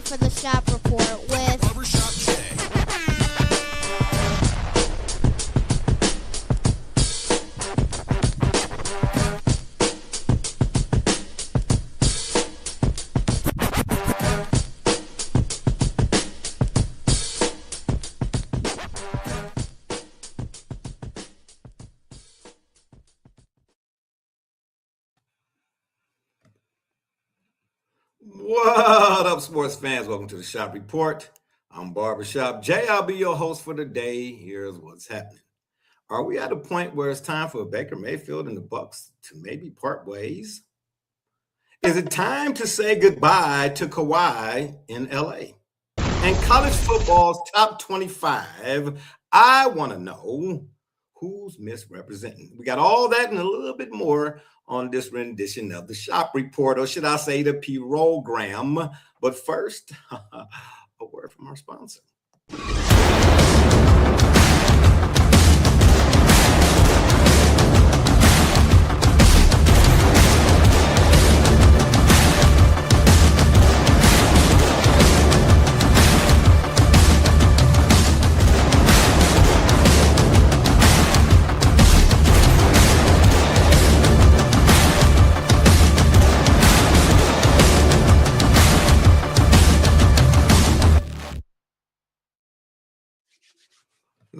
for the Shop Report with Barbershop Jay. What up, sports fans? Welcome to the Shop Report. I'm Barbershop Jay. I'll be your host for the day. Here's what's happening. Are we at a point where it's time for Baker Mayfield and the Bucs to maybe part ways? Is it time to say goodbye to Kawhi in LA? And college football's top 25, I want to know who's misrepresenting. We got all that and a little bit more on this rendition of the Shop Report, or should I say the P-Rogram. But first, a word from our sponsor.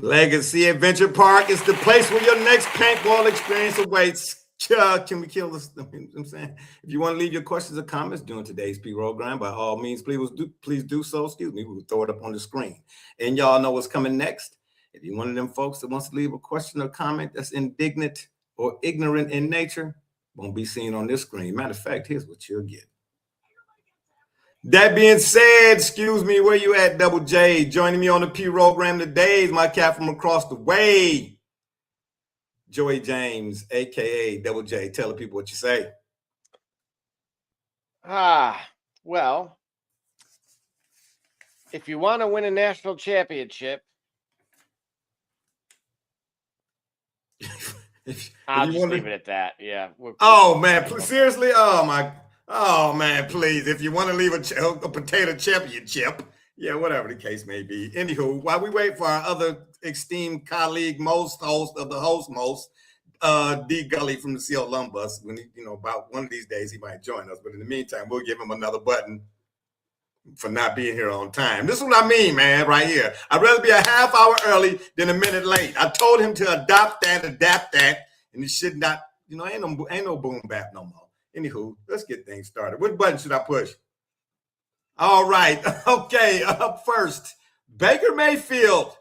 Legacy Adventure Park is the place where your next paintball experience awaits. Can we kill this? I'm saying, if you want to leave your questions or comments during today's program, by all means, please do so. Excuse me, we'll throw it up on the screen. And y'all know what's coming next. If you're one of them folks that wants to leave a question or comment that's indignant or ignorant in nature, won't be seen on this screen. Matter of fact, here's what you'll get. That being said, excuse me, where you at, Double J? Joining me on the P-Rogram today is my cat from across the way, Joey James, a.k.a. Double J. Tell the people what you say. Well, if you want to win a national championship, I'll just leave it at that. Yeah. Oh, man, seriously? Oh, man, please. If you want to leave a potato championship, yeah, whatever the case may be. Anywho, while we wait for our other esteemed colleague, host of the most, D. Gully from the CO Lumbus, when about one of these days he might join us. But in the meantime, we'll give him another button for not being here on time. This is what I mean, man, right here. I'd rather be a half hour early than a minute late. I told him to adapt that, and it should not, ain't no boom bap no more. Anywho, let's get things started. What button should I push? All right. Okay. Up first, Baker Mayfield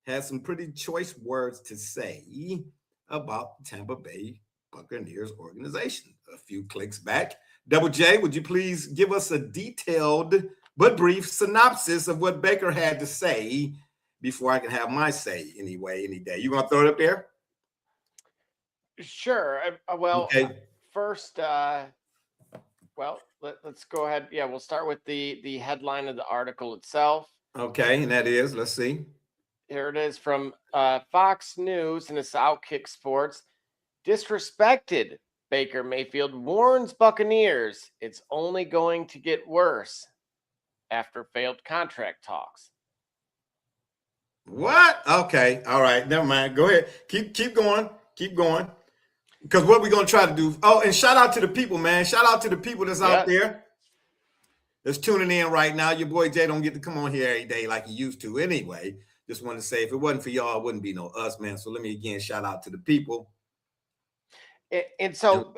has some pretty choice words to say about the Tampa Bay Buccaneers organization. A few clicks back. Double J, would you please give us a detailed but brief synopsis of what Baker had to say before I can have my say any day? You want to throw it up there? Sure. Well, okay. First, let's go ahead. Yeah, we'll start with the headline of the article itself. Okay, and that is, let's see. Here it is from Fox News, and it's Outkick Sports. Disrespected Baker Mayfield warns Buccaneers it's only going to get worse after failed contract talks. What? Okay, all right, never mind. Go ahead. Keep going. Because what we're going to try to do. Oh, and shout out to the people, man. Shout out to the people that's out there that's tuning in right now. Your boy Jay don't get to come on here every day like he used to anyway. Just want to say, if it wasn't for y'all, it wouldn't be no us, man. So let me again shout out to the people. And so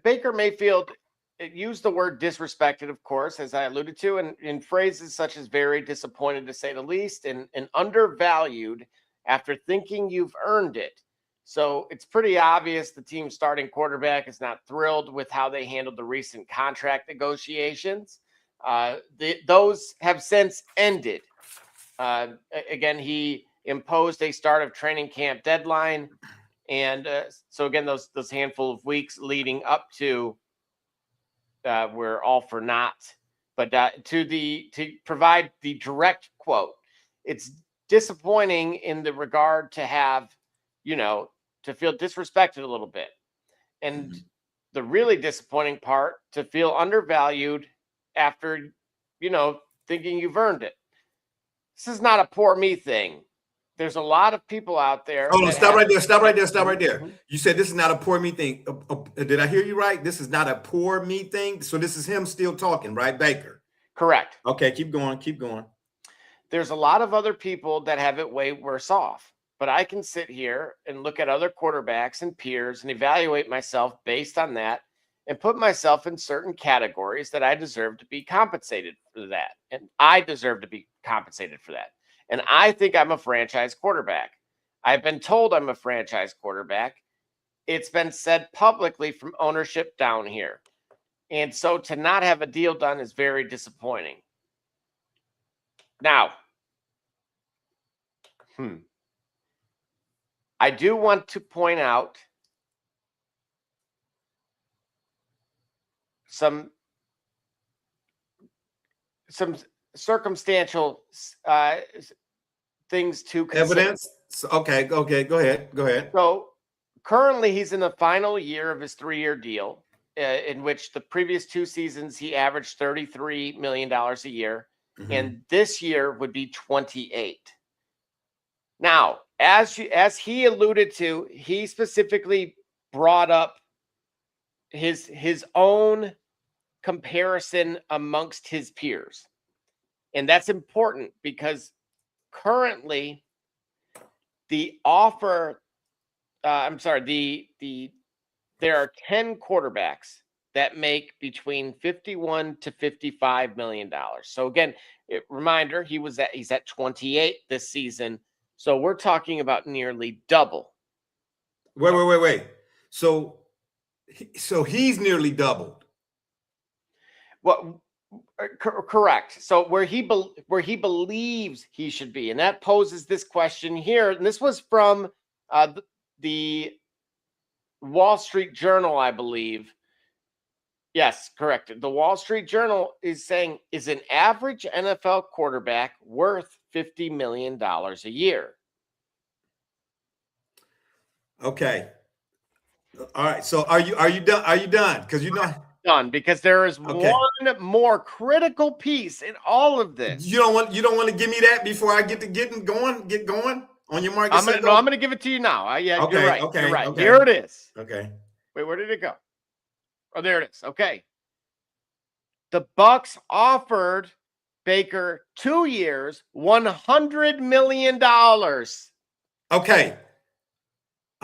Baker Mayfield used the word disrespected, of course, as I alluded to, and in phrases such as very disappointed, to say the least, and undervalued after thinking you've earned it. So it's pretty obvious the team's starting quarterback is not thrilled with how they handled the recent contract negotiations. Those have since ended. Again, he imposed a start of training camp deadline. And so, again, those handful of weeks leading up to were all for naught. But to provide the direct quote, it's disappointing in the regard to have, to feel disrespected a little bit. And the really disappointing part, to feel undervalued after, thinking you've earned it. This is not a poor me thing. There's a lot of people out there. Hold on, stop right there. Stop right there. Stop right there. Mm-hmm. You said this is not a poor me thing. Did I hear you right? This is not a poor me thing. So this is him still talking, right, Baker? Correct. Okay, keep going. Keep going. There's a lot of other people that have it way worse off, but I can sit here and look at other quarterbacks and peers and evaluate myself based on that and put myself in certain categories that I deserve to be compensated for that. And I deserve to be compensated for that. And I think I'm a franchise quarterback. I've been told I'm a franchise quarterback. It's been said publicly from ownership down here. And so to not have a deal done is very disappointing. Now, I do want to point out some circumstantial things to consider. Evidence. Okay, go ahead. So currently he's in the final year of his 3-year deal, in which the previous 2 seasons he averaged $33 million a year, and this year would be 28. Now, as he alluded to, he specifically brought up his own comparison amongst his peers. And that's important because currently there are 10 quarterbacks that make between $51 to $55 million. So again, reminder, he's at 28 this season. So we're talking about nearly double. Wait. So he's nearly doubled. Well, correct. So where he believes he should be, and that poses this question here. And this was from the Wall Street Journal, I believe. Yes, correct. The Wall Street Journal is saying, is an average NFL quarterback worth $50 million a year? Okay. All right. So are you done? Are you done? Because done, because there is one more critical piece in all of this. You don't want to give me that before I get going on your mark. I'm going to give it to you now. Yeah, okay, you're right. Okay, you're right. Okay. Here it is. Okay. Wait, where did it go? Oh, there it is. Okay. The Bucs offered Baker 2 years, $100 million. Okay.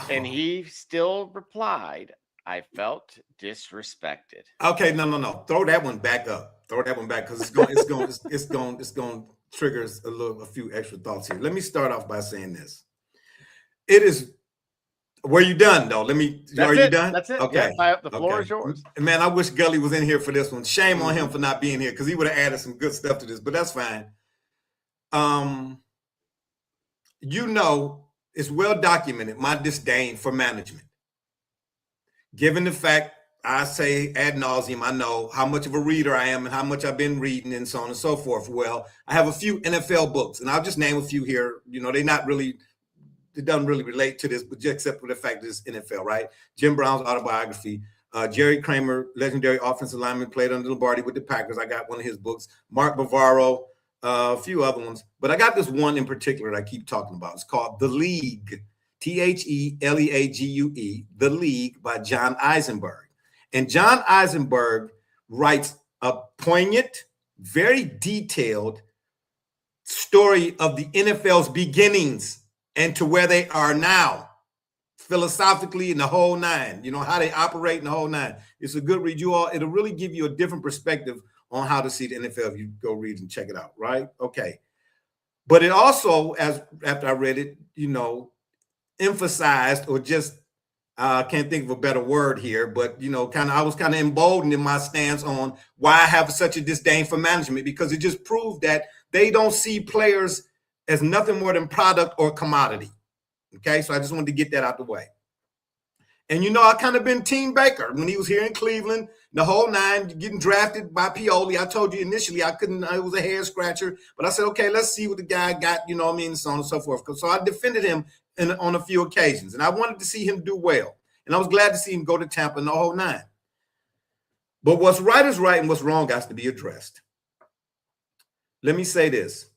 And he still replied, I felt disrespected. Okay, no. Throw that one back up. Throw that one back because it's going to trigger a few extra thoughts here. Let me start off by saying this. It is. Were you done though? Are you done? That's it. Okay. Yeah, the floor is yours. Man, I wish Gully was in here for this one. Shame on him for not being here because he would have added some good stuff to this. But that's fine. It's well documented my disdain for management. Given the fact I say ad nauseum, I know how much of a reader I am and how much I've been reading and so on and so forth. Well, I have a few NFL books, and I'll just name a few here. It doesn't really relate to this, but just except for the fact that it's NFL, right? Jim Brown's autobiography. Jerry Kramer, legendary offensive lineman, played under Lombardi with the Packers. I got one of his books. Mark Bavaro, a few other ones. But I got this one in particular that I keep talking about. It's called The League, THELEAGUE, The League by John Eisenberg. And John Eisenberg writes a poignant, very detailed story of the NFL's beginnings and to where they are now, philosophically in the whole nine, how they operate in the whole nine. It's a good read. It'll really give you a different perspective on how to see the NFL if you go read and check it out, right? Okay. But it also, after I read it, emphasized or just, I can't think of a better word here, but, I was kind of emboldened in my stance on why I have such a disdain for management, because it just proved that they don't see players as nothing more than product or commodity. Okay, so I just wanted to get that out the way. And I kind of been Team Baker when he was here in Cleveland, the whole nine, getting drafted by Pioli. I told you initially I couldn't, it was a head scratcher, but I said, okay, let's see what the guy got, so on and so forth. So I defended him on a few occasions, and I wanted to see him do well. And I was glad to see him go to Tampa in the whole nine. But what's right is right and what's wrong has to be addressed. let me say this.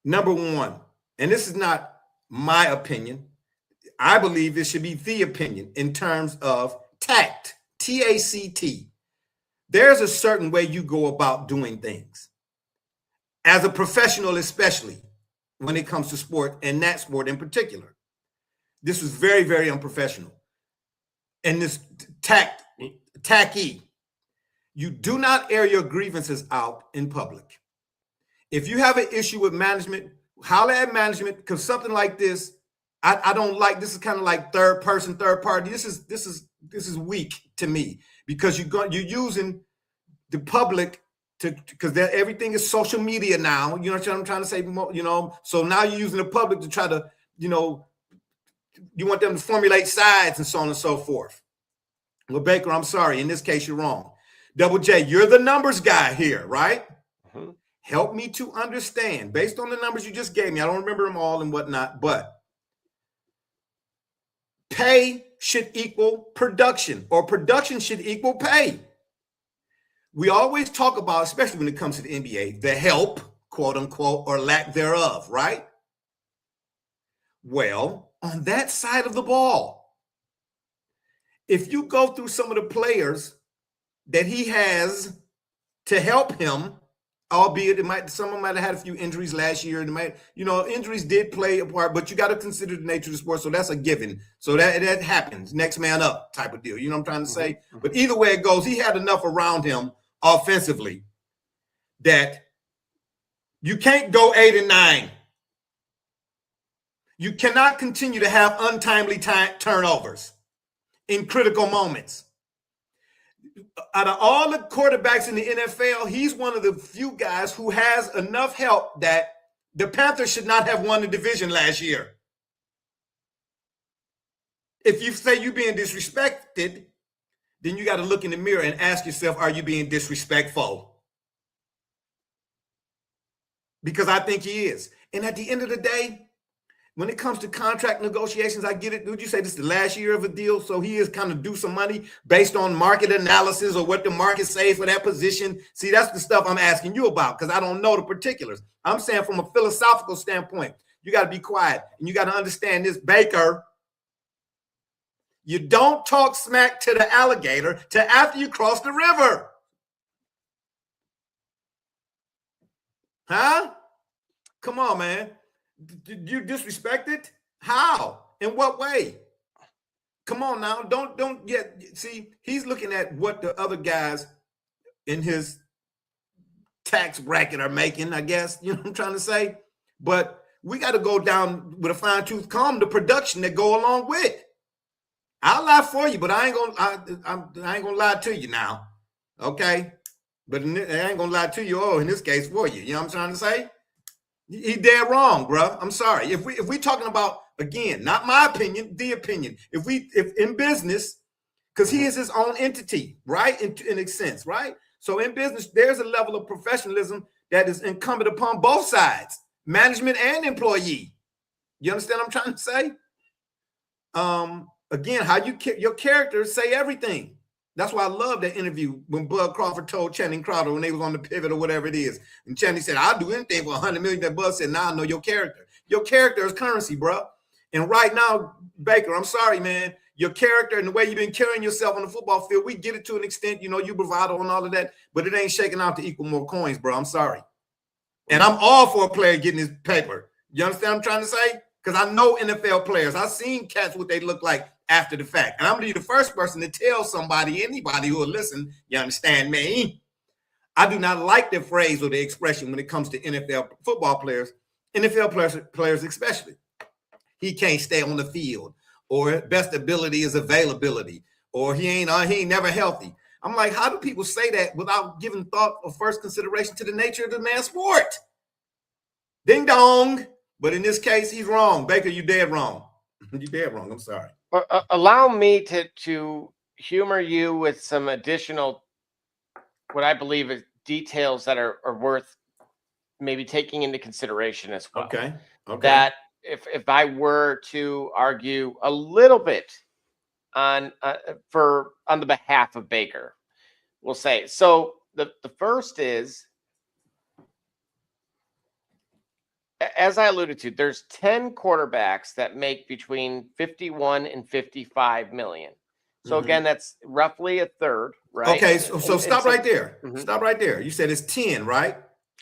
Number one, and this is not my opinion. I believe it should be the opinion in terms of tact, T-A-C-T. There's a certain way you go about doing things. As a professional, especially when it comes to sport, and that sport in particular. This was very, very unprofessional. And this tacky. You do not air your grievances out in public. If you have an issue with management, holler at management, because something like this, I don't like. This is kind of like third person, third party. This is weak to me, because you're using the public because everything is social media now. You know what I'm trying to say? You know, so now you're using the public to try to, you know, you want them to formulate sides and so on and so forth. Well, Baker, I'm sorry. In this case, you're wrong. Double J, you're the numbers guy here, right? Mm-hmm. Help me to understand, based on the numbers you just gave me. I don't remember them all and whatnot, but pay should equal production, or production should equal pay. We always talk about, especially when it comes to the NBA, the help, quote unquote, or lack thereof, right? Well, on that side of the ball, if you go through some of the players that he has to help him, albeit someone might have had a few injuries last year. Injuries did play a part, but you got to consider the nature of the sport. So that's a given. So that happens. Next man up type of deal. You know what I'm trying to say? Mm-hmm. But either way it goes, he had enough around him offensively that you can't go 8 and 9. You cannot continue to have untimely turnovers in critical moments. Out of all the quarterbacks in the NFL, he's one of the few guys who has enough help that the Panthers should not have won the division last year. If you say you're being disrespected, then you got to look in the mirror and ask yourself, are you being disrespectful? Because I think he is. And at the end of the day, when it comes to contract negotiations, I get it. Would you say this is the last year of a deal? So he is kind of due some money based on market analysis or what the market says for that position. See, that's the stuff I'm asking you about, because I don't know the particulars. I'm saying from a philosophical standpoint, you got to be quiet and you got to understand this, Baker. You don't talk smack to the alligator till after you cross the river. Huh? Come on, man. Did you disrespect it? How? In what way? Come on now. Don't get, see, he's looking at what the other guys in his tax bracket are making, I guess. You know what I'm trying to say? But we got to go down with a fine tooth comb the production that go along with. I'll lie for you, but I ain't gonna lie to you now. Okay? But I ain't gonna lie to you, in this case for you. You know what I'm trying to say? He dead wrong, bro. I'm sorry. If we talking about, again, not my opinion, the opinion. If in business, because he is his own entity, right? In a sense, right? So in business, there's a level of professionalism that is incumbent upon both sides, management and employee. You understand what I'm trying to say? Again, how your characters say everything. That's why I love that interview when Bud Crawford told Channing Crowder when they was on the pivot or whatever it is. And Channing said, I'll do anything for $100 million. That Bud said, nah, I know your character. Your character is currency, bro. And right now, Baker, I'm sorry, man. Your character and the way you've been carrying yourself on the football field, we get it to an extent, you bravado and all of that, but it ain't shaking out to equal more coins, bro. I'm sorry. And I'm all for a player getting his paper. You understand what I'm trying to say? Because I know NFL players. I've seen cats what they look like after the fact. And I'm going to be the first person to tell anybody who will listen, you understand me? I do not like the phrase or the expression when it comes to NFL football players, NFL players especially. He can't stay on the field, or best ability is availability, or he ain't never healthy. I'm like, how do people say that without giving thought or first consideration to the nature of the man's sport? Ding dong. But in this case, he's wrong. Baker, you dead wrong. You dead wrong. I'm sorry. Allow me to humor you with some additional, what I believe is details that are worth maybe taking into consideration as well. Okay. That if I were to argue a little bit on the behalf of Baker, we'll say. So the first is, as I alluded to, there's 10 quarterbacks that make between 51 and 55 million. So again, that's roughly a third, right? Okay, so stop right there. Stop right there. You said it's 10, right?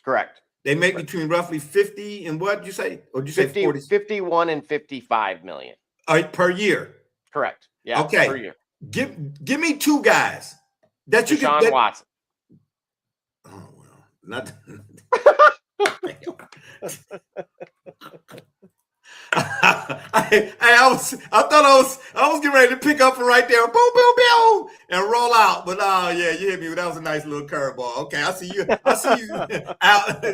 Correct. They make between roughly 50 and what you say? Or did you say 40? 51 and 55 million. Per year. Correct. Yeah. Okay. Per year. Give me two guys that you Deshaun can. Watson. Oh well, not. I was getting ready to pick up from right there, boom, boom, boom, and roll out. But yeah, you hit me. That was a nice little curveball. Okay, I see you out,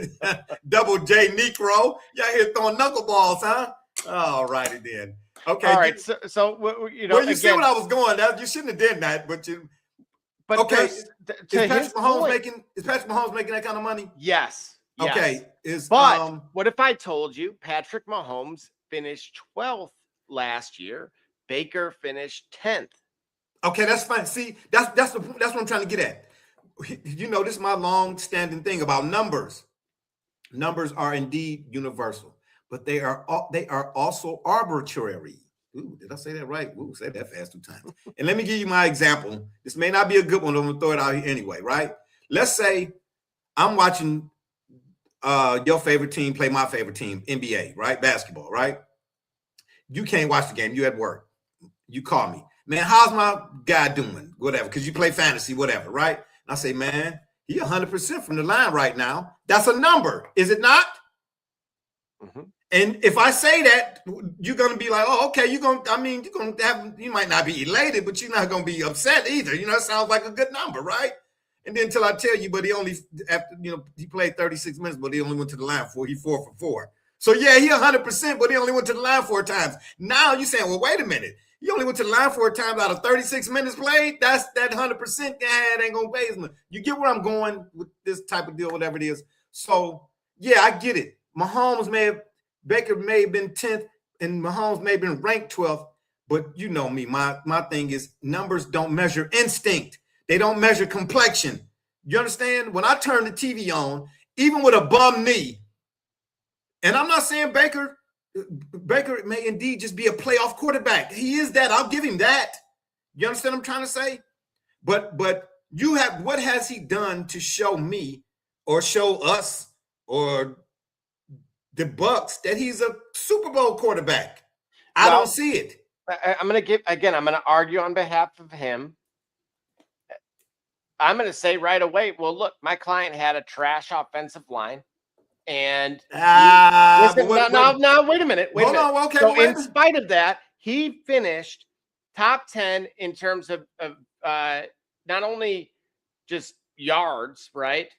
Double J Negro. Y'all here throwing knuckleballs, huh? All righty then. Okay. All right. So you know, well, you see what I was going. You shouldn't have did that, but you. But okay. Is Patrick Mahomes making that kind of money? Yes. Okay. But what if I told you Patrick Mahomes finished 12th last year? Baker finished 10th. Okay, that's fine. See, that's what I'm trying to get at. You know, this is my long-standing thing about numbers. Numbers are indeed universal, but they are also arbitrary. Ooh, did I say that right? Ooh, say that fast 2 times. And let me give you my example. This may not be a good one, but I'm gonna throw it out here anyway, right? Let's say I'm watching your favorite team play my favorite team, NBA, right? Basketball, right? You can't watch the game. You at work. You call me. Man, how's my guy doing? Whatever, because you play fantasy, whatever, right? And I say, man, he 100% from the line right now. That's a number, is it not? And if I say that, you're gonna be like, oh, okay, you might not be elated, but you're not gonna be upset either. You know, it sounds like a good number, right? And then until I tell you, but he only he played 36 minutes, but he only went to the line he 4 for 4. So yeah, he 100%, but he only went to the line 4 times. Now you're saying, well, wait a minute. He only went to the line 4 times out of 36 minutes played. That's that 100%. Yeah, it ain't gonna pay as much. You get where I'm going with this type of deal, whatever it is. So yeah, I get it. Baker may have been 10th, and Mahomes may have been ranked 12th. But you know me, my thing is numbers don't measure instinct. They don't measure complexion. You understand? When I turn the TV on, even with a bum knee, and I'm not saying Baker may indeed just be a playoff quarterback. He is that. I'll give him that. You understand what I'm trying to say? But what has he done to show me or show us or the Bucs that he's a Super Bowl quarterback? I don't see it. I'm going to argue on behalf of him. I'm going to say right away, well, look, my client had a trash offensive line. And now, wait a minute. Wait a minute. Okay, so in spite of that, he finished top 10 in terms of not only just yards, right,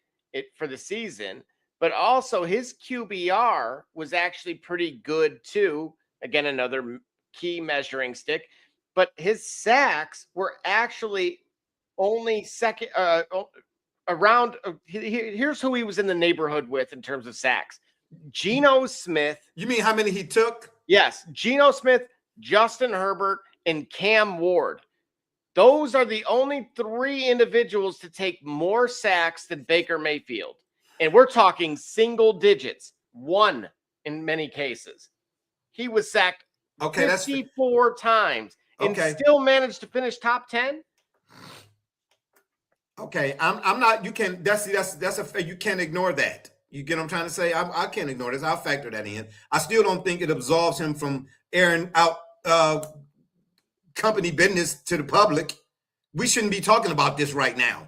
for the season, but also his QBR was actually pretty good too. Again, another key measuring stick. But his sacks were actually only second around. Here's who he was in the neighborhood with in terms of sacks. Geno Smith. You mean how many he took? Yes. Geno Smith, Justin Herbert, and Cam Ward. Those are the only 3 individuals to take more sacks than Baker Mayfield. And we're talking single digits, 1 in many cases. He was sacked 54 times and still managed to finish top 10. Okay, I'm not. You can. That's you can't ignore that. You get what I'm trying to say? I can't ignore this. I'll factor that in. I still don't think it absolves him from airing out company business to the public. We shouldn't be talking about this right now,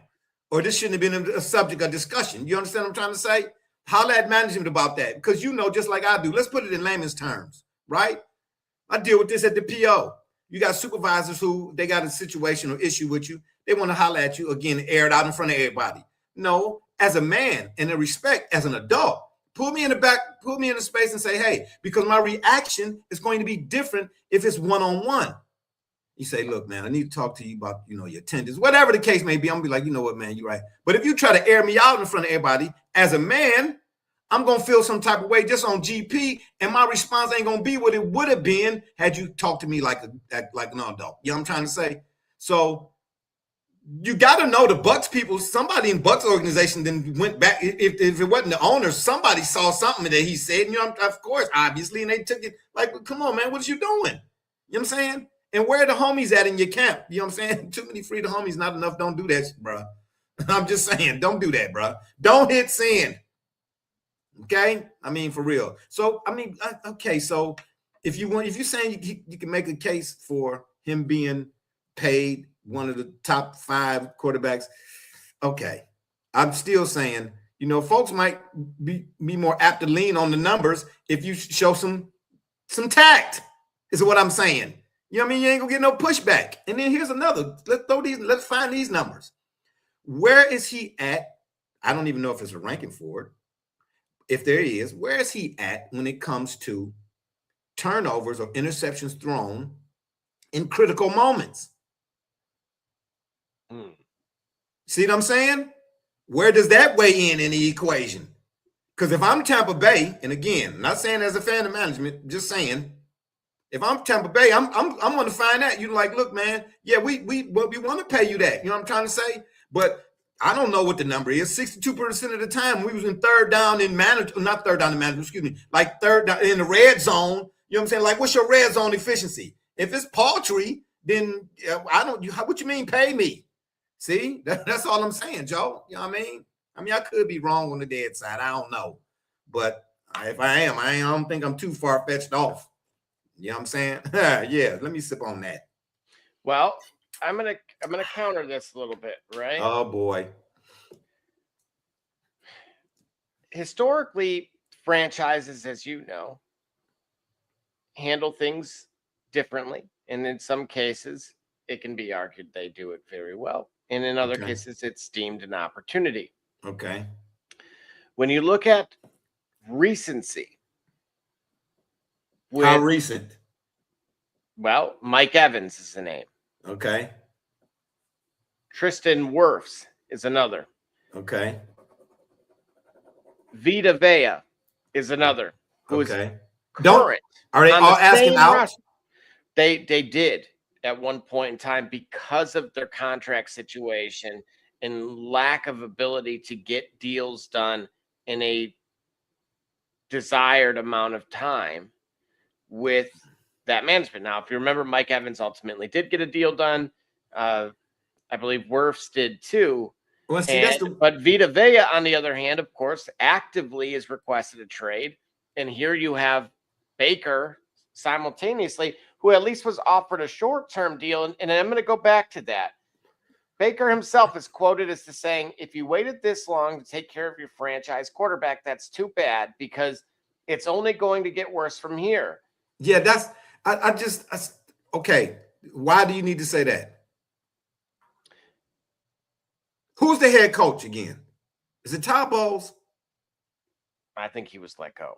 or this shouldn't have been a subject of discussion. You understand what I'm trying to say? Holler at management about that, because you know, just like I do. Let's put it in layman's terms, right? I deal with this at the PO. You got supervisors who they got a situation or issue with you. They want to holler at you again, air it out in front of everybody. No, as a man and a respect, as an adult, pull me in the back, put me in the space and say, hey, because my reaction is going to be different if it's one-on-one. You say, look, man, I need to talk to you about, your attendance, whatever the case may be. I'm gonna be like, you know what, man, you're right. But if you try to air me out in front of everybody as a man, I'm going to feel some type of way just on GP, and my response ain't going to be what it would have been had you talked to me like an adult. You know what I'm trying to say? So you got to know the Bucs people. Somebody in Bucs organization then went back. If it wasn't the owners, somebody saw something that he said. You know, of course, obviously, and they took it like, come on, man, what are you doing? You know what I'm saying? And where are the homies at in your camp? You know what I'm saying? Too many free to homies, not enough. Don't do that, bro. I'm just saying, don't do that, bro. Don't hit send. Okay, I mean, for real. So, I mean, okay. So, if you're saying you can make a case for him being paid one of the top 5 quarterbacks, okay, I'm still saying, you know, folks might be more apt to lean on the numbers if you show some tact. Is what I'm saying. You know what I mean? You ain't gonna get no pushback. And then here's another. Let's find these numbers. Where is he at? I don't even know if there's a ranking for it. If there is, where is he at when it comes to turnovers or interceptions thrown in critical moments? See what I'm saying? Where does that weigh in the equation? Because if I'm Tampa Bay, and again, not saying as a fan of management, just saying, if I'm Tampa Bay, I'm going to find out. You're like, look, man, yeah, we want to pay you that. You know what I'm trying to say? But I don't know what the number is. 62% of the time, we was in third down in management, not third down in management, excuse me, like third down in the red zone. You know what I'm saying? Like, what's your red zone efficiency? If it's paltry, then what you mean pay me? See, that's all I'm saying, Joe. You know what I mean? I could be wrong on the dead side. I don't know. But if I am, I don't think I'm too far-fetched off. You know what I'm saying? Yeah, let me sip on that. Well, I'm gonna counter this a little bit, right? Oh boy. Historically, franchises, as you know, handle things differently, and in some cases, it can be argued they do it very well, and in other cases, it's deemed an opportunity. Okay. When you look at recency, how recent? Well, Mike Evans is a name. Okay. Tristan Wirfs is another. Okay. Vita Vea is another. Who is current. Are they all asking out? Roster. They did at one point in time because of their contract situation and lack of ability to get deals done in a desired amount of time with that management. Now, if you remember, Mike Evans ultimately did get a deal done. I believe Wirfs did too. Well, see, but Vita Vea, on the other hand, of course, actively is requested a trade. And here you have Baker simultaneously, who at least was offered a short-term deal. And I'm going to go back to that. Baker himself is quoted as saying, if you waited this long to take care of your franchise quarterback, that's too bad because it's only going to get worse from here. Yeah, okay. Why do you need to say that? Who's the head coach again? Is it Todd Bowles? I think he was let go.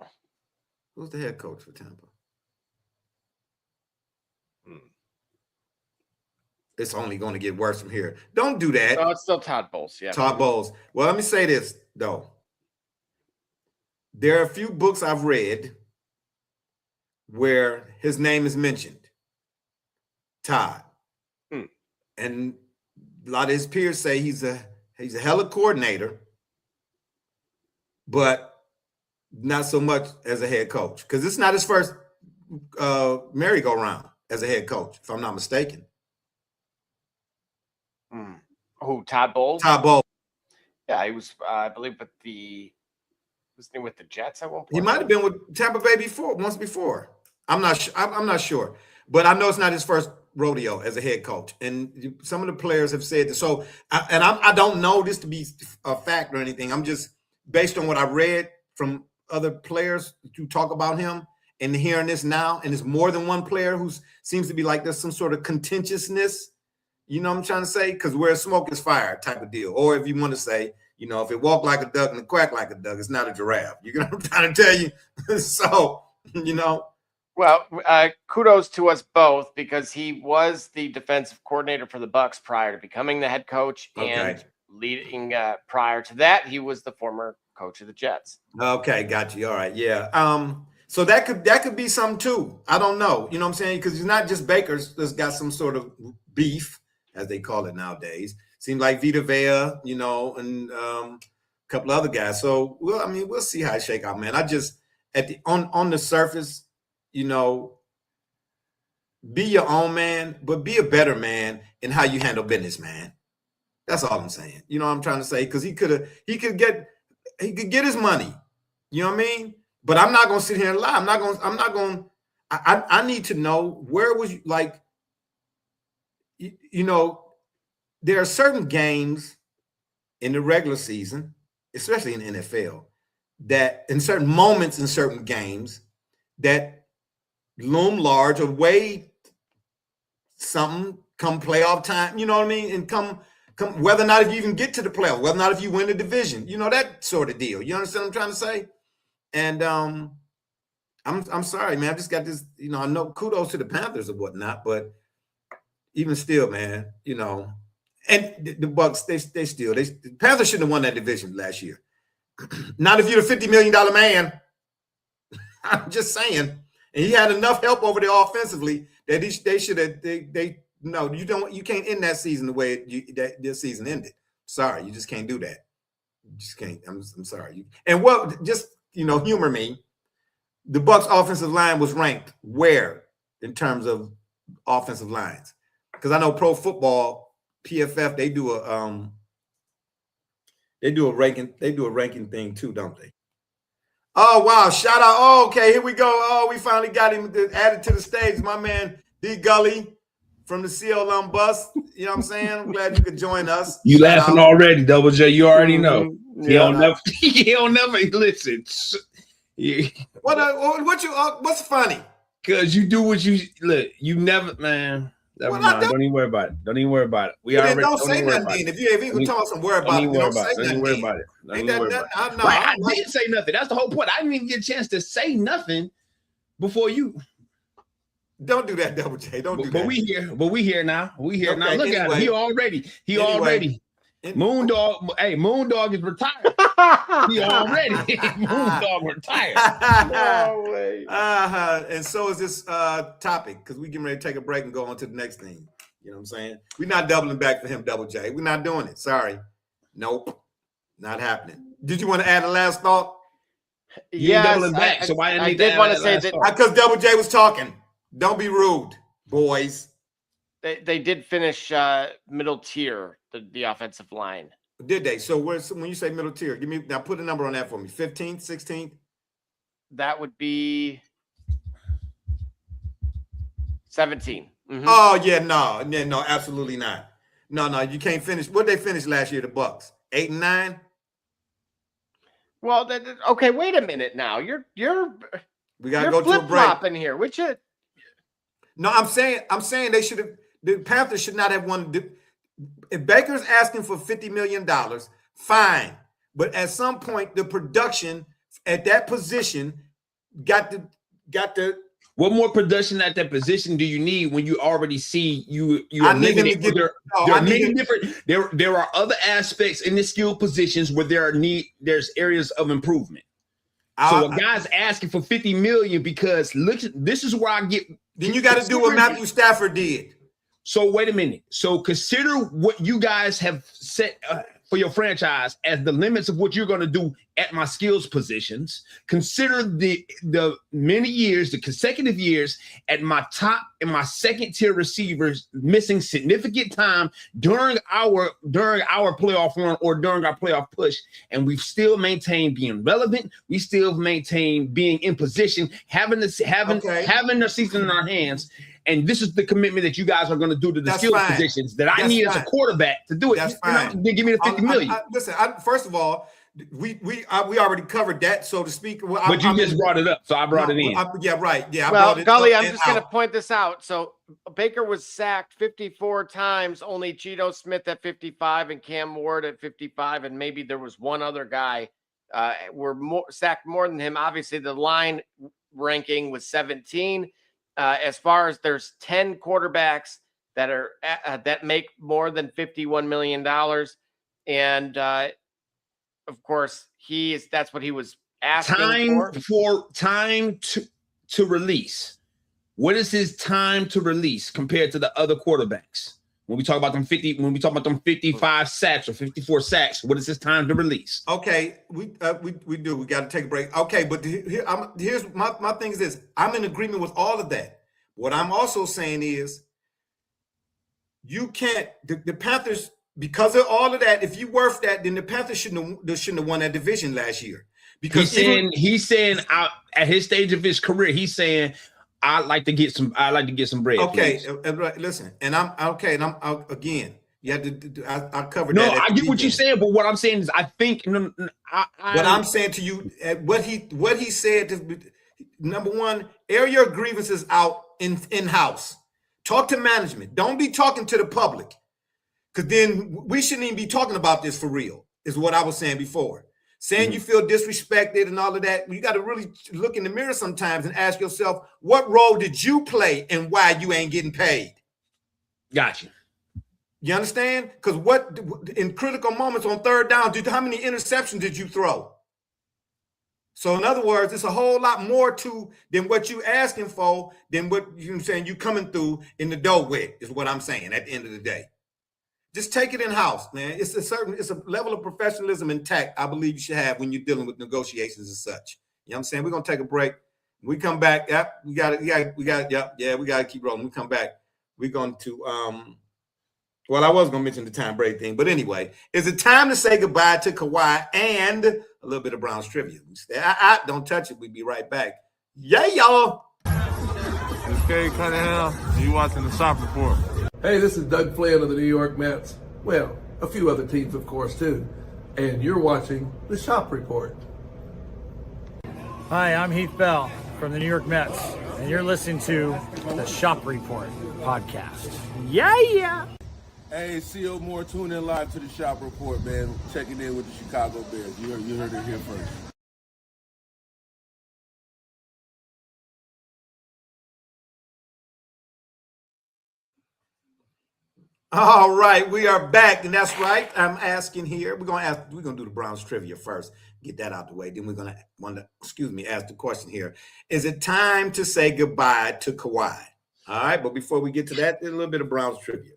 Who's the head coach for Tampa? It's only going to get worse from here. Don't do that. No, it's still Todd Bowles. Yeah. Todd Bowles. Well, let me say this, though. There are a few books I've read where his name is mentioned. Todd. And a lot of his peers say he's a hella coordinator, but not so much as a head coach. Because it's not his first merry-go-round as a head coach, if I'm not mistaken. Who, Todd Bowles? Todd Bowles. Yeah, he was, I believe, with the Jets at one point. He might have been with Tampa Bay once before. I'm not sure, but I know it's not his first rodeo as a head coach. And some of the players have said that. So, I don't know this to be a fact or anything. I'm just based on what I read from other players who talk about him and hearing this now. And it's more than one player who seems to be like there's some sort of contentiousness. You know what I'm trying to say? Because where smoke is fire type of deal. Or if you want to say, you know, if it walk like a duck and it quack like a duck, it's not a giraffe. You know what I'm trying to tell you? So, you know. Well, kudos to us both because he was the defensive coordinator for the Bucs prior to becoming the head coach and leading prior to that. He was the former coach of the Jets. Okay, got you. All right, yeah. So that could be something too. I don't know. You know what I'm saying? Because it's not just Baker's that's got some sort of beef. as they call it nowadays. Seems like Vita Vea, you know, and a couple other guys. So, well, I mean, we'll see how it shake out, man. I just on the surface, you know, be your own man, but be a better man in how you handle business, man. That's all I'm saying. You know what I'm trying to say? Because he could get his money. You know what I mean? But I'm not gonna sit here and lie. I need to know where was you, like, you know, there are certain games in the regular season, especially in the NFL, that in certain moments in certain games that loom large or weigh something come playoff time, you know what I mean? And come whether or not if you even get to the playoff, whether or not if you win the division, you know, that sort of deal. You understand what I'm trying to say? And I'm sorry, man. I just got this, you know, I know kudos to the Panthers or whatnot, but even still, man, you know, and the Bucs, the Panthers shouldn't have won that division last year. Not if you're the $50 million man. I'm just saying. And he had enough help over there offensively that they should have. No, you can't end that season the way this season ended. Sorry, you just can't do that. You just can't. I'm sorry. And what? Just, you know, humor me. The Bucs offensive line was ranked where in terms of offensive lines? Because I know Pro Football PFF they do a ranking thing too, don't they? Oh wow! Shout out! Oh, okay, here we go. Oh, we finally got him added to the stage. My man D Gully from the CLM bus. You know what I'm saying? I'm glad you could join us. You shout laughing out already, Double J? You already know. Yeah, He'll never listen. What's funny? Because you do what you look. You never, man. Never mind. Don't even worry about it. Don't even worry about it. We already don't say nothing. If you can tell us some worry about it, don't say nothing. Don't even worry about it. I didn't say nothing. That's the whole point. I didn't even get a chance to say nothing before you. Don't do that, Double J. Don't do that. But we here now. We here now. Look at him. He already. Moondog is retired. He already. Moondog retired. No way. And so is this topic, because we getting ready to take a break and go on to the next thing. You know what I'm saying? We're not doubling back for him, Double J. We're not doing it. Sorry. Nope. Not happening. Did you want to add a last thought? Yeah, doubling back. So why I did want to say that because Double J was talking. Don't be rude, boys. They did finish middle tier, the offensive line. Did they? So when you say middle tier, now put a number on that for me. 15th, 16th? That would be 17. Mm-hmm. Oh yeah, no, absolutely not. No, you can't finish. What they finished last year, the Bucs? 8 and 9? Well, okay, wait a minute now. You're we gotta go to a break. Flip-flopping here, which it. No, I'm saying they should have. The Panthers should not have won. If Baker's asking for $50 million, fine. But at some point, the production at that position got to. What more production at that position do you need when you already see you are limited? There are other aspects in the skill positions where there's areas of improvement. So a guy's asking for $50 million because look, this is where I get. Then you got to do what Matthew Stafford did. So wait a minute. So consider what you guys have set for your franchise as the limits of what you're going to do at my skills positions. Consider the many years, the consecutive years at my top and my second tier receivers missing significant time during our playoff run or during our playoff push, and we've still maintained being relevant. We still maintain being in position, having the season in our hands. And this is the commitment that you guys are going to do to the skill positions that I need as a quarterback to do it. That's fine. Give me the $50 million. Listen, first of all, we already covered that, so to speak. Well, but you just brought it up, so I brought it in. Yeah, right. Yeah. Well, Gully, I'm just going to point this out. So Baker was sacked 54 times. Only Geno Smith at 55 and Cam Ward at 55, and maybe there was one other guy sacked more than him. Obviously, the line ranking was 17. As far as there's 10 quarterbacks that are that make more than $51 million, and of course that's what he was asking for. Time to release. What is his time to release compared to the other quarterbacks? When we talk about them 55 sacks or 54 sacks, what is his time to release? Okay, we do. We got to take a break. Okay, but here's my thing is this. I'm in agreement with all of that. What I'm also saying is you can't the Panthers, because of all of that, if you worth that, then the Panthers shouldn't have won that division last year. Because he's saying at his stage of his career, he's saying I'd like to get some bread. Okay, listen, and I'm okay, and I'm again. You have to. I covered no, that. No, I get what you're saying, but what I'm saying is, I think what I'm saying to you, what he said. Number one, air your grievances out in house. Talk to management. Don't be talking to the public, because then we shouldn't even be talking about this for real. Is what I was saying before. Saying you feel disrespected and all of that. You got to really look in the mirror sometimes and ask yourself, what role did you play and why you ain't getting paid? Gotcha. You understand? Because what in critical moments on third down, how many interceptions did you throw? So in other words, it's a whole lot more than what you asking for, than what you saying you coming through in the door with, is what I'm saying at the end of the day. Just take it in house, man. It's a level of professionalism and tact I believe you should have when you're dealing with negotiations and such. You know what I'm saying? We're gonna take a break. When we come back. Yep, we got to keep rolling. We come back. We're going to well, I was gonna mention the time break thing, but anyway, is it time to say goodbye to Kawhi and a little bit of Browns trivia? Don't touch it. We'll be right back. Yeah, y'all. It's Kerry Cunningham, and you watching the Shop Report. Hey, this is Doug Flynn of the New York Mets. Well, a few other teams, of course, too. And you're watching the Shop Report. Hi, I'm Heath Bell from the New York Mets, and you're listening to the Shop Report podcast. Yeah! Hey, C.O. Moore, tune in live to the Shop Report, man. Checking in with the Chicago Bears. You heard it here first. All right, we are back, and that's right. I'm asking here. We're gonna do the Browns trivia first. Get that out the way. Then we're gonna ask the question here. Is it time to say goodbye to Kawhi? All right, but before we get to that, there's a little bit of Browns trivia.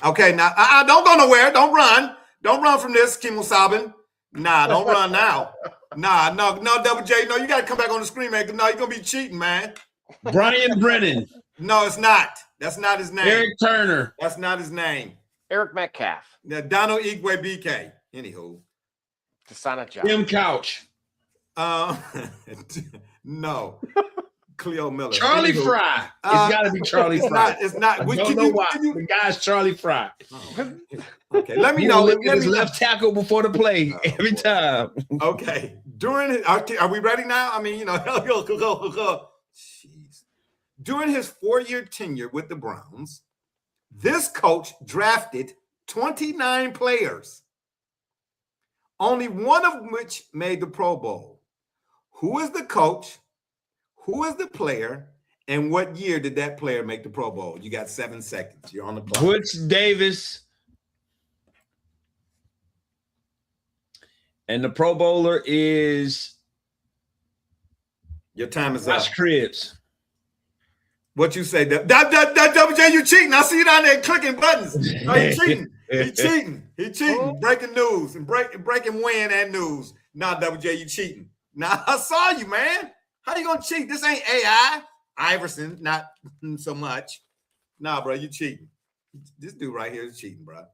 Okay, now don't go nowhere. Don't run. Don't run from this, Kimo Sabin. Nah, don't run now. No, Double J. No, you gotta come back on the screen, man. No, you're gonna be cheating, man. Brian Brennan. No, it's not. That's not his name. Eric Turner. That's not his name. Eric Metcalf. Now, Donald Igwe BK. Anywho. Tasana Job. Tim Couch. No. Cleo Miller. Charlie Fry. It's got to be Charlie Fry. It's not. I don't know why. The guy's Charlie Fry. Oh, okay, let me know. Look at his left tackle before the play every time. Okay. Are we ready now? I mean, During his 4-year tenure with the Browns, this coach drafted 29 players, only one of which made the Pro Bowl. Who is the coach? Who is the player? And what year did that player make the Pro Bowl? You got 7 seconds. You're on the clock. Butch Davis. And the Pro Bowler is your time is up. Josh Cribbs. What you say? That Double J, you cheating. I see you down there clicking buttons. No, he cheating. He cheating. Breaking news and breaking win and news. Nah, Double J, you cheating. Nah, I saw you, man. How you gonna cheat? This ain't AI. Iverson, not so much. Nah, bro, you cheating. This dude right here is cheating, bro.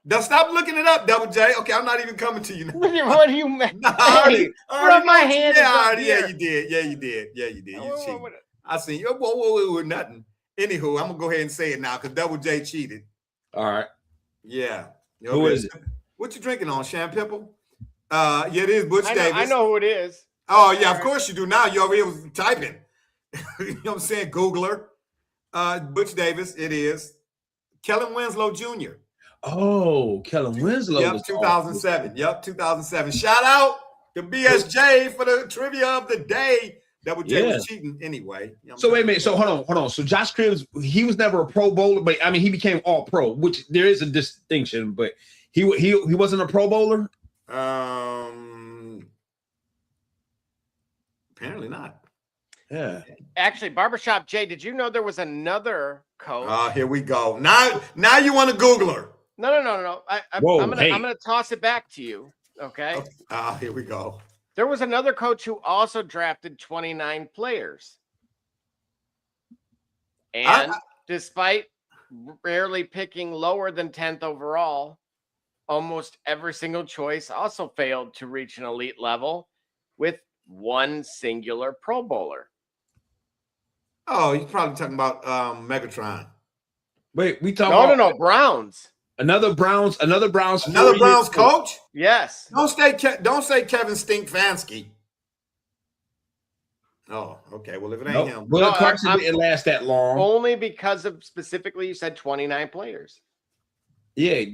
Now stop looking it up, Double J. Okay, I'm not even coming to you now. What do you mean? Nah, Hey, my hand is up yeah, here. you did. Yeah, you did. You cheated. I seen you. Whoa, nothing. Anywho, I'm gonna go ahead and say it now because Double J cheated. All right. Yeah. Who is it? What you drinking on? Sham Pimple? Yeah, it is Butch Davis. I know who it is. Oh, yeah, of course you do. Now you over here was typing. You know what I'm saying? Googler. Butch Davis, it is. Kellen Winslow Jr. Oh, Kellen Winslow. Yep, 2007. Yep, 2007. Shout out to BSJ for the trivia of the day. Double J was cheating anyway. You know so wait a minute. So hold on. So Josh Cribbs, he was never a Pro Bowler, but I mean he became All Pro, which there is a distinction. But he wasn't a Pro Bowler. Apparently not. Yeah. Actually, Barbershop Jay, did you know there was another coach? Oh, here we go. Now you want to Google her. No. I'm gonna toss it back to you. Okay. Oh, here we go. There was another coach who also drafted 29 players. And despite rarely picking lower than 10th overall, almost every single choice also failed to reach an elite level with one singular Pro Bowler. Oh, you're probably talking about Megatron. Wait, we talking No, Browns. Another Browns coach? Yes. Don't say Kevin Stinkfansky. Oh, okay. Well, if it ain't him. Well, Carson didn't last that long. Only because of specifically you said 29 players. Yeah,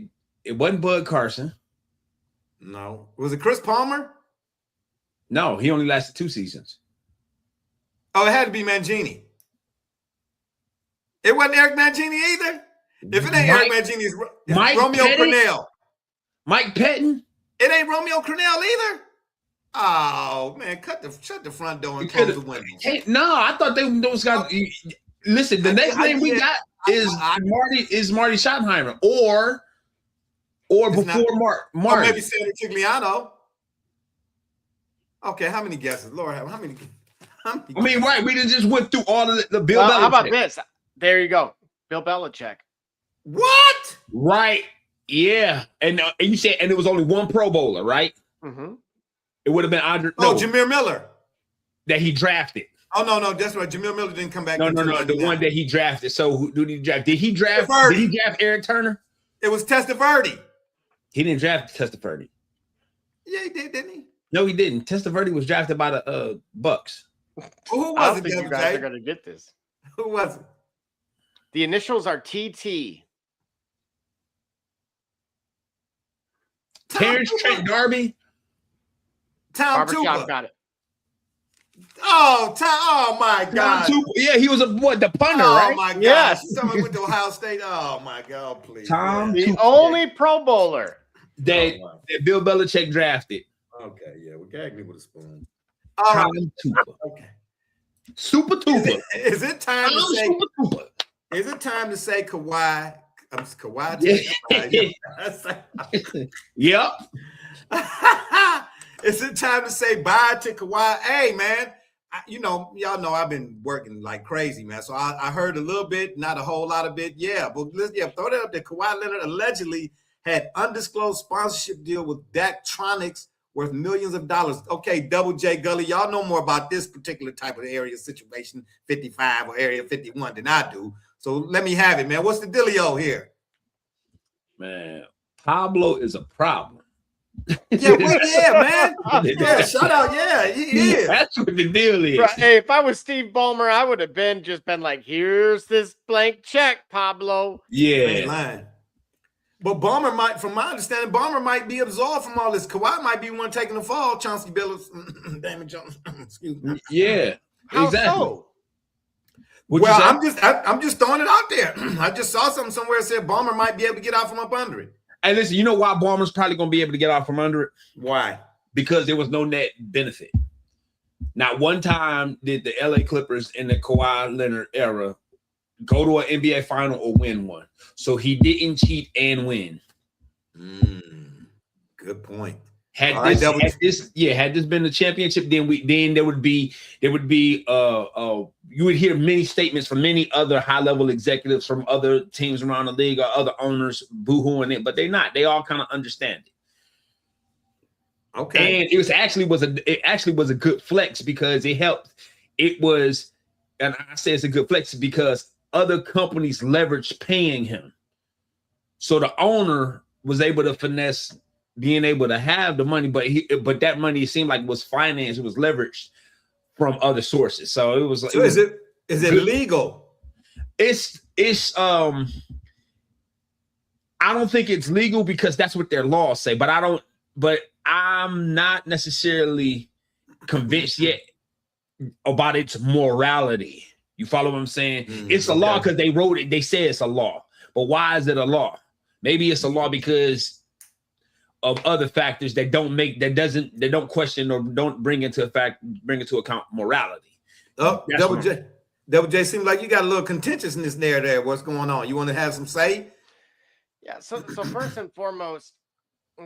it wasn't Bud Carson. No. Was it Chris Palmer? No, he only lasted 2 seasons. Oh, it had to be Mangini. It wasn't Eric Mangini either. If it ain't Eric Mangini, it's Romeo Crennel. Mike Pettin. It ain't Romeo Crennel either. Oh man, shut the front door and close the windows. Hey, no, I thought those guys. Listen, the next name we got is Marty Schottenheimer, or before Marty. Or maybe Sandro Tigliano. Okay, how many guesses? Lord, how many? I mean, right? We just went through all of the Bill Belichick. How about this? There you go, Bill Belichick. What? Right? Yeah, and you said, and it was only one Pro Bowler, right? Mm-hmm. It would have been Andre. Oh, Jameer Miller that he drafted. Oh no, that's right. Jameer Miller didn't come back. No, the one that he drafted. So who did he draft? Did he draft Eric Turner? It was Testaverde. He didn't draft Testaverde. Yeah, he did, didn't he? No, he didn't. Testaverde was drafted by the Bucs. Well, who was I don't it? think you guys are going to get this. Who was it? The initials are TT. Terrence Trent D'Arby. Tom Barbershop Tupa. got it. Oh my God. Yeah, he was the punter, right? Oh my God. Yes. Someone went to Ohio State. Oh my God, please. The only Pro Bowler that Bill Belichick drafted. Okay, yeah, well, gag me with a spoon. Tom Tupa. Okay. Super Tupa. Is it time to say? Super Tupa. Is it time to say Kawhi? Kawhi. Yep. Is it time to say bye to Kawhi? Hey, man. Y'all know I've been working like crazy, man. So I heard a little bit, not a whole lot of it. Yeah, but throw that up there. Kawhi Leonard allegedly had undisclosed sponsorship deal with Daktronics worth millions of dollars. Okay, Double J Gully, y'all know more about this particular type of area situation, 55 or area 51 than I do. So let me have it, man. What's the dealio here? Man, Pablo is a problem. Yeah, man. Yeah, shout out. Yeah, he is. That's what the deal is. Right. Hey, if I was Steve Ballmer, I would have been like, here's this blank check, Pablo. Yeah. But Ballmer might, from my understanding, Ballmer might be absolved from all this. Kawhi might be one taking the fall. Chauncey Billups, Damon Jones. Excuse me. Yeah. How exactly. so? Well, I'm just throwing it out there. I just saw something somewhere that said Ballmer might be able to get out from up under it. And listen, you know why Ballmer's probably going to be able to get out from under it? Why? Because there was no net benefit. Not one time did the LA Clippers in the Kawhi Leonard era go to an NBA final or win one. So he didn't cheat and win. Good point. Had this been the championship, then there would be you would hear many statements from many other high-level executives from other teams around the league or other owners boo-hooing it, but they're not. They all kind of understand it. Okay. And it actually was a good flex because it helped. It was, and I say it's a good flex because other companies leveraged paying him. So the owner was able to finesse being able to have the money, but that money seemed like was financed, it was leveraged from other sources. So it was. So is it legal? It's I don't think it's legal because that's what their laws say, but I'm not necessarily convinced yet about its morality. You follow what I'm saying? It's a law because they wrote it. They say it's a law, but why is it a law? Maybe it's a law because of other factors that don't question or don't bring into account morality. Oh, That's Double what- J. Double J, seems like you got a little contentiousness there. What's going on? You want to have some say? Yeah. So first and foremost,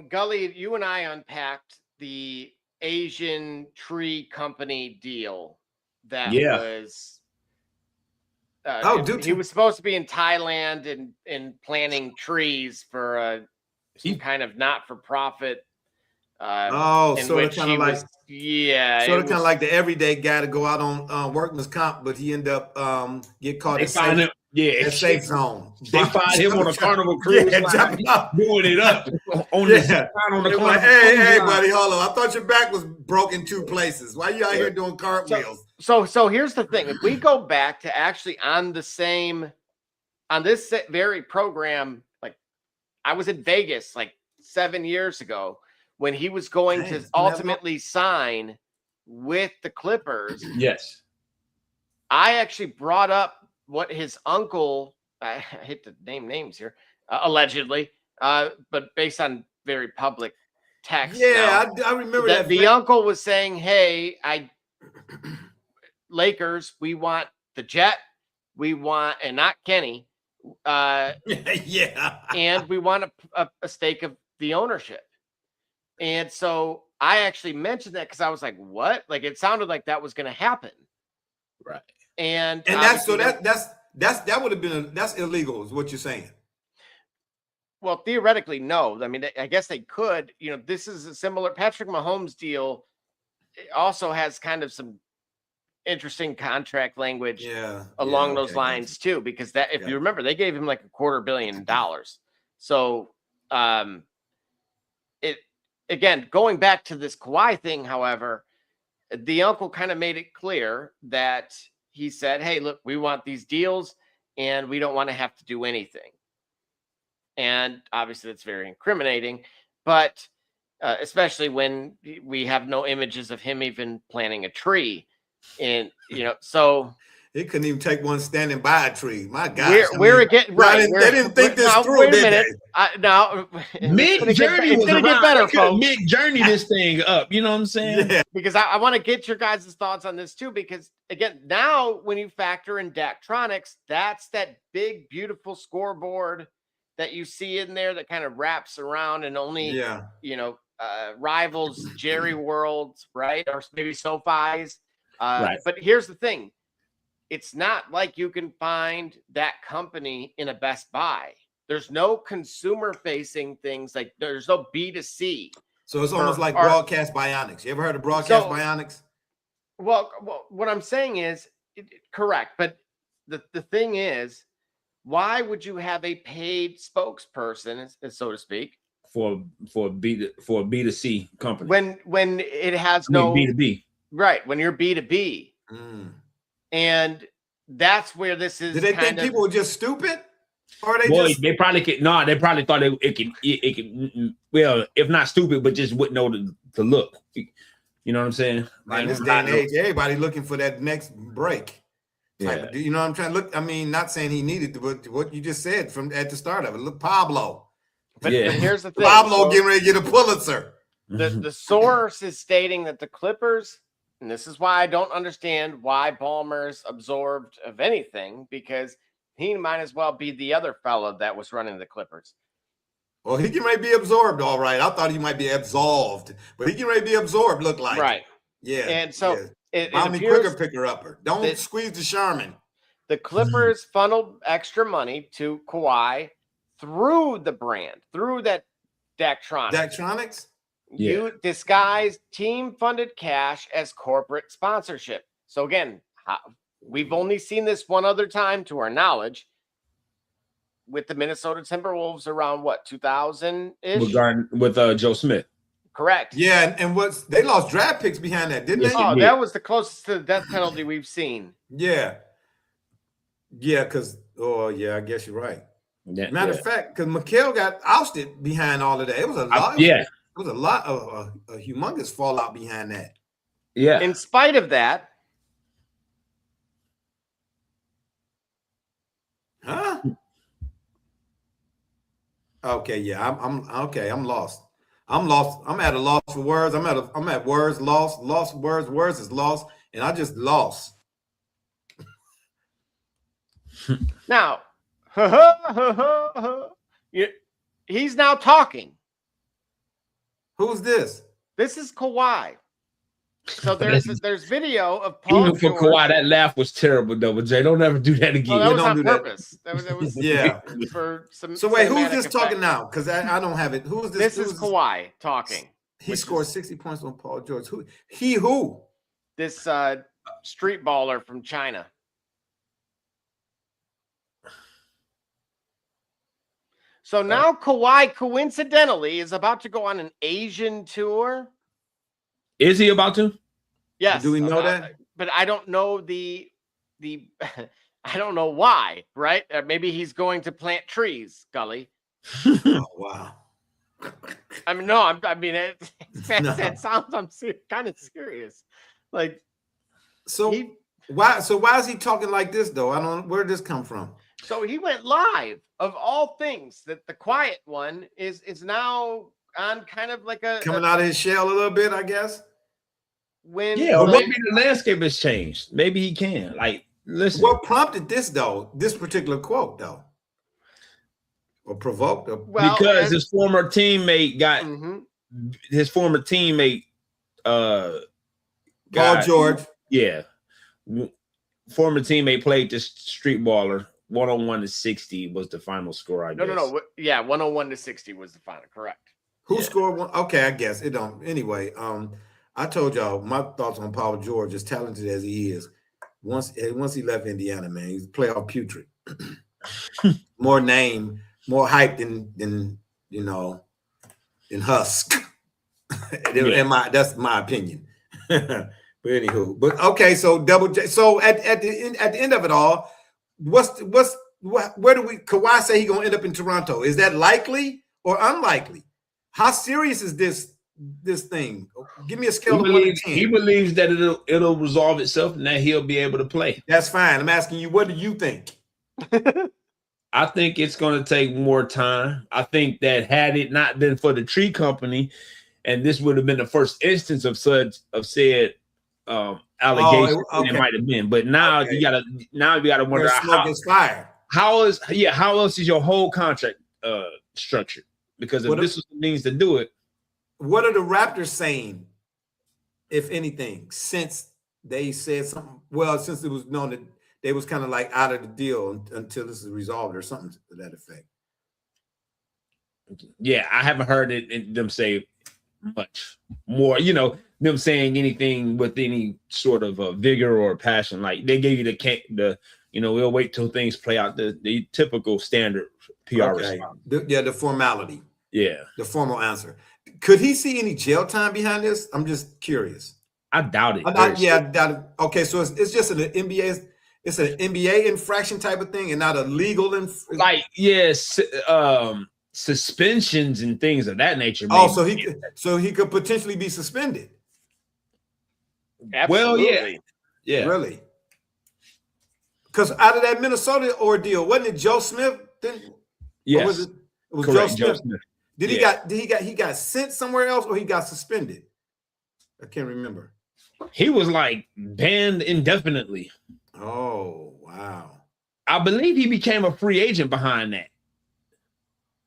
Gully, you and I unpacked the Asian tree company deal that was. He was supposed to be in Thailand and planting trees for some kind of not-for-profit. Sort of kind of like sort of kind of like the everyday guy to go out on workman's comp, but he ended up get caught in safe zone. They find him on a Carnival cruise line, doing it up on the Carnival. Hey, buddy, hold on. I thought your back was broke in 2 places. Why you out here doing cartwheels? So here's the thing. If we go back to actually on this very program, like I was in Vegas like 7 years ago when he was going to ultimately sign with the Clippers. Yes. I actually brought up what his uncle, I hate to name names here, allegedly, but based on very public text. Yeah, I remember that. The uncle was saying, hey, Lakers, we want the Jet, and not Kenny. And we want a stake of the ownership. And so I actually mentioned that because I was like, what? Like it sounded like that was going to happen. Right. And that's that would have been that's illegal, is what you're saying. Well, theoretically, no. I mean, I guess they could. You know, this is a similar Patrick Mahomes deal. It also has kind of some interesting contract language along those lines too, because that if you remember, they gave him like $250 million. So it again, going back to this Kawhi thing, however, the uncle kind of made it clear that he said, hey, look, we want these deals and we don't want to have to do anything. And obviously that's very incriminating, but especially when we have no images of him even planting a tree. And, you know, so he couldn't even take one standing by a tree. My God. We're getting right. They didn't think this through. Wait a minute. Now, Mid-Journey was going to get around. better, folks. Mid-Journey this thing up. You know what I'm saying? Yeah. Because I want to get your guys' thoughts on this too. Because again, now when you factor in Daktronics, that's that big, beautiful scoreboard that you see in there that kind of wraps around and only, rivals Jerry Worlds, right? Or maybe SoFi's. Right. But here's the thing. It's not like you can find that company in a Best Buy. There's no consumer-facing things. Like there's no B2C. So it's almost like Broadcast Bionics. You ever heard of Broadcast Bionics? Well, what I'm saying is correct. But the thing is, why would you have a paid spokesperson, so to speak, for a B2C company when it has no B2B? Right, when you're B2B. And that's where this is. Did they think people were just stupid? Or they probably could. No, they probably thought it could. Well, if not stupid, but just wouldn't know to look. You know what I'm saying? Like in this day and age, everybody looking for that next break. Yeah. You know what I'm trying to look. I mean, not saying he needed to, but what you just said from at the start of it. Look, Pablo. But here's the thing. Pablo getting ready to get a Pulitzer. The source is stating that the Clippers. And this is why I don't understand why Ballmer's absorbed of anything, because he might as well be the other fella that was running the Clippers. Well, he can maybe be absorbed, all right. I thought he might be absolved, but he can maybe be absorbed, look like. Right. Yeah. And so it appears quicker picker-upper. Don't squeeze the Charmin. The Clippers funneled extra money to Kawhi through the brand, through that Daktronics. Daktronics? You disguise team-funded cash as corporate sponsorship. So again, we've only seen this one other time to our knowledge with the Minnesota Timberwolves around 2000-ish? With Joe Smith. Correct. Yeah, and they lost draft picks behind that, didn't they? Oh, that was the closest to the death penalty we've seen. Yeah. Yeah, because, I guess you're right. Yeah, Matter of fact, because McHale got ousted behind all of that. It was a lot. It was a lot of a humongous fallout behind that. Yeah. In spite of that. Huh? Okay, yeah. I'm okay. I'm lost. I'm at a loss for words. I'm at words lost. Lost words. Words is lost. And I just lost. Now, he's now talking. Who's this? This is Kawhi. So there's video of Paul Even for George. Kawhi, that laugh was terrible, Double J. Don't ever do that again. Oh, that was don't on do that. purpose. That was Yeah. for some. So wait, who's cinematic this effect. talking now? Because I don't have it. Who's this? This is Kawhi talking. He scored 60 points on Paul George. Who? This street baller from China. So now Kawhi coincidentally is about to go on an Asian tour. Is he about to? Yes. Do we know that? But I don't know the I don't know why, right? Maybe he's going to plant trees, Gully. Oh, wow. I mean, no, it sounds, I'm kind of serious. Like, why is he talking like this though? Where did this come from? So he went live, of all things, that the quiet one is now on kind of like coming out of his shell a little bit, I guess. Or maybe the landscape has changed. Maybe he can. Like, listen. What prompted this though? This particular quote though, or provoked? Because his former teammate got his former teammate. Paul George. Yeah, former teammate played this street baller. 101 to 60 was the final score. I guess. No. Yeah, 101 to 60 was the final. Correct. Who scored one? Okay, I guess it don't. Anyway, I told y'all my thoughts on Paul George, as talented as he is. Once he left Indiana, man, he's playoff putrid. More name, more hype than than Husk. That's my opinion. But anywho, okay, so Double J. So at the end of it all, where do Kawhi say he gonna end up in Toronto? Is that likely or unlikely? How serious is this thing? Give me a scale of 1 to 10. He believes that it'll resolve itself and that he'll be able to play. That's fine. I'm asking you, what do you think? I think it's going to take more time. I think that had it not been for the tree company, and this would have been the first instance of said allegations, it might have been. But now you gotta wonder how else is your whole contract structured? Because if this was the means to do it. What are the Raptors saying, if anything, since they said something? Well, since it was known that they was kind of like out of the deal until this is resolved or something to that effect. Yeah, I haven't heard them say much more, them saying anything with any sort of vigor or passion. Like they gave you we'll wait till things play out, the typical standard PR response. The formality. Yeah. The formal answer. Could he see any jail time behind this? I'm just curious. I doubt it. I doubt it. Okay, so it's just an NBA. It's an NBA infraction type of thing, and not a legal suspensions and things of that nature. Oh, so he could potentially be suspended. Absolutely. Well, yeah, really. Because out of that Minnesota ordeal, wasn't it Joe Smith? Yes, was it was correct, Joe Smith. He got sent somewhere else, or he got suspended? I can't remember. He was like banned indefinitely. Oh, wow. I believe he became a free agent behind that.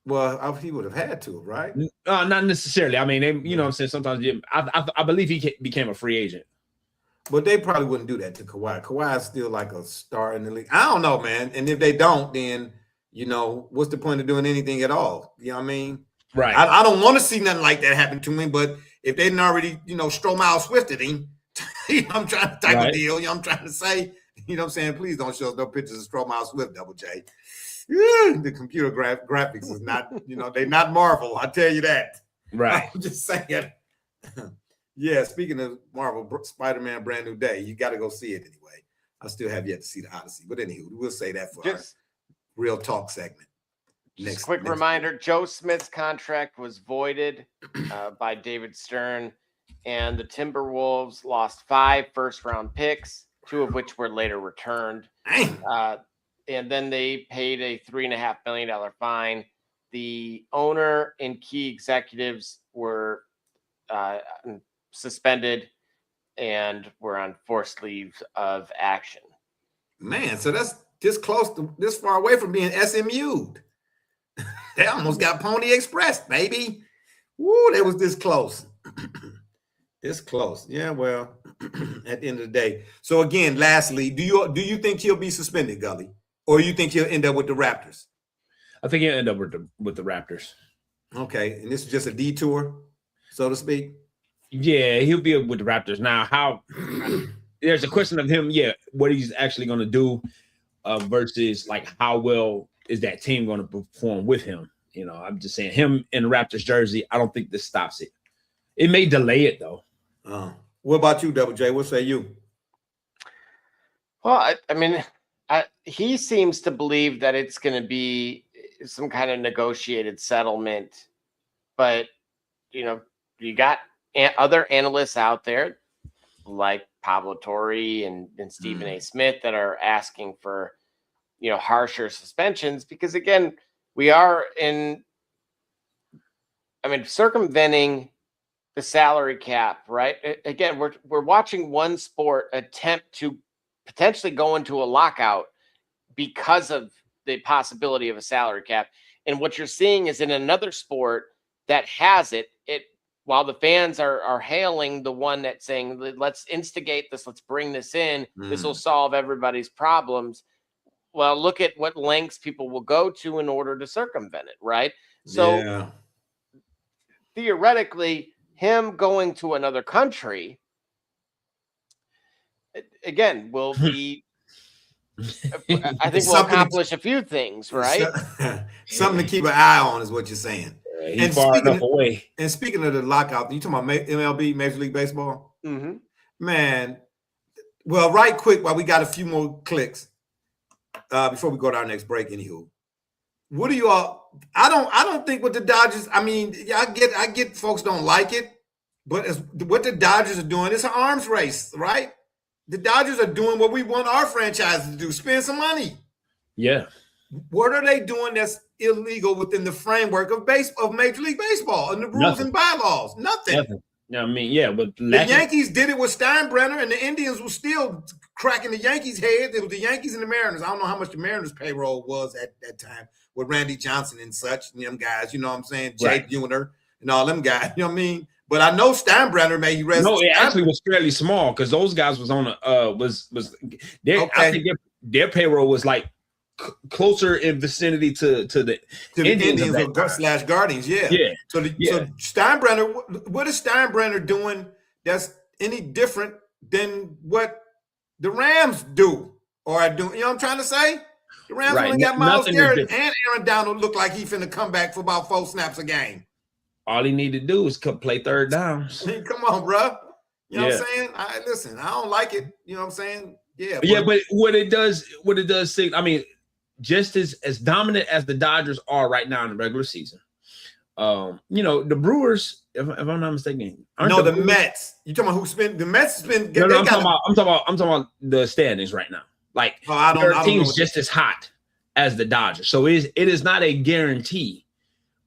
Well, he would have had to, right? Not necessarily. I mean, what I'm saying, sometimes I believe he became a free agent. But they probably wouldn't do that to Kawhi. Kawhi is still like a star in the league. I don't know, man. And if they don't, then, what's the point of doing anything at all? You know what I mean? Right. I don't want to see nothing like that happen to him, but if they didn't already, Stromile Swifted him, I'm trying to type of deal, I'm trying to say, what I'm saying? Please don't show us no pictures of Stromile Swift, Double J. The computer graphics is not, they're not Marvel. I tell you that. Right. I'm just saying. Yeah, speaking of Marvel, Spider-Man Brand New Day, you got to go see it anyway. I still have yet to see the Odyssey. But anywho, we'll say that for our real talk segment. Next reminder, Joe Smith's contract was voided by David Stern, and the Timberwolves lost 5 first-round picks, 2 of which were later returned. And then they paid a $3.5 million fine. The owner and key executives were suspended and were on forced leave of action. Man, so that's this close to this far away from being SMU'd. They almost got Pony Express, baby. Woo, they was this close. This close. Yeah, well, at the end of the day. So again, lastly, do you think he'll be suspended, Gully? Or you think he'll end up with the Raptors? I think he'll end up with the Raptors. Okay, and this is just a detour, so to speak. Yeah, he'll be with the Raptors. Now, how there's a question of him, what he's actually going to do versus like how well is that team going to perform with him? You know, I'm just saying him in the Raptors jersey, I don't think this stops it. It may delay it though. What about you, Double J? What say you? Well, I mean, he seems to believe that it's going to be some kind of negotiated settlement, but you know, you got other analysts out there like Pablo Torre and Stephen A. Smith that are asking for, you know, harsher suspensions because again, we are circumventing the salary cap, right? Again, we're watching one sport attempt to potentially go into a lockout because of the possibility of a salary cap. And what you're seeing is in another sport that has it while the fans are hailing the one that's saying, let's instigate this, let's bring this in, this will solve everybody's problems. Well, look at what lengths people will go to in order to circumvent it, right? So theoretically, him going to another country, again, will be, I think will accomplish a few things, right? Something to keep an eye on is what you're saying. He's far enough away. And speaking of the lockout, you talking about MLB, Major League Baseball? Mm-hmm. Man, well, right quick, while we got a few more clicks before we go to our next break, anywho. What do you all? I don't think what the Dodgers. I mean, I get folks don't like it, but what the Dodgers are doing, it's an arms race, right? The Dodgers are doing what we want our franchise to do: spend some money. Yeah. What are they doing that's illegal within the framework of Major League Baseball and the rules and bylaws? Nothing. I mean, yeah, but the Yankees did it with Steinbrenner, and the Indians were still cracking the Yankees' head. It was the Yankees and the Mariners. I don't know how much the Mariners' payroll was at that time with Randy Johnson and such, and them guys. You know what I'm saying? Jay Buhner and all them guys. You know what I mean? But I know Steinbrenner made you rest. No, it actually was fairly small because those guys was on a I think their payroll was like closer in vicinity to the Indians / Guardians, yeah. So Steinbrenner, what is Steinbrenner doing that's any different than what the Rams do or are doing? You know what I'm trying to say? The Rams only got Myles Garrett and Aaron Donald look like he finna come back for about 4 snaps a game. All he need to do is play third downs. I mean, come on, bro. You know what I'm saying? Listen, I don't like it. You know what I'm saying? Yeah. But what it does, I mean, just as dominant as the Dodgers are right now in the regular season, you know, the Brewers, if I'm not mistaken, the Mets. You talking about who spent the Mets spent? No, I'm talking about the standings right now. Like their team's just as hot as the Dodgers, so it is not a guarantee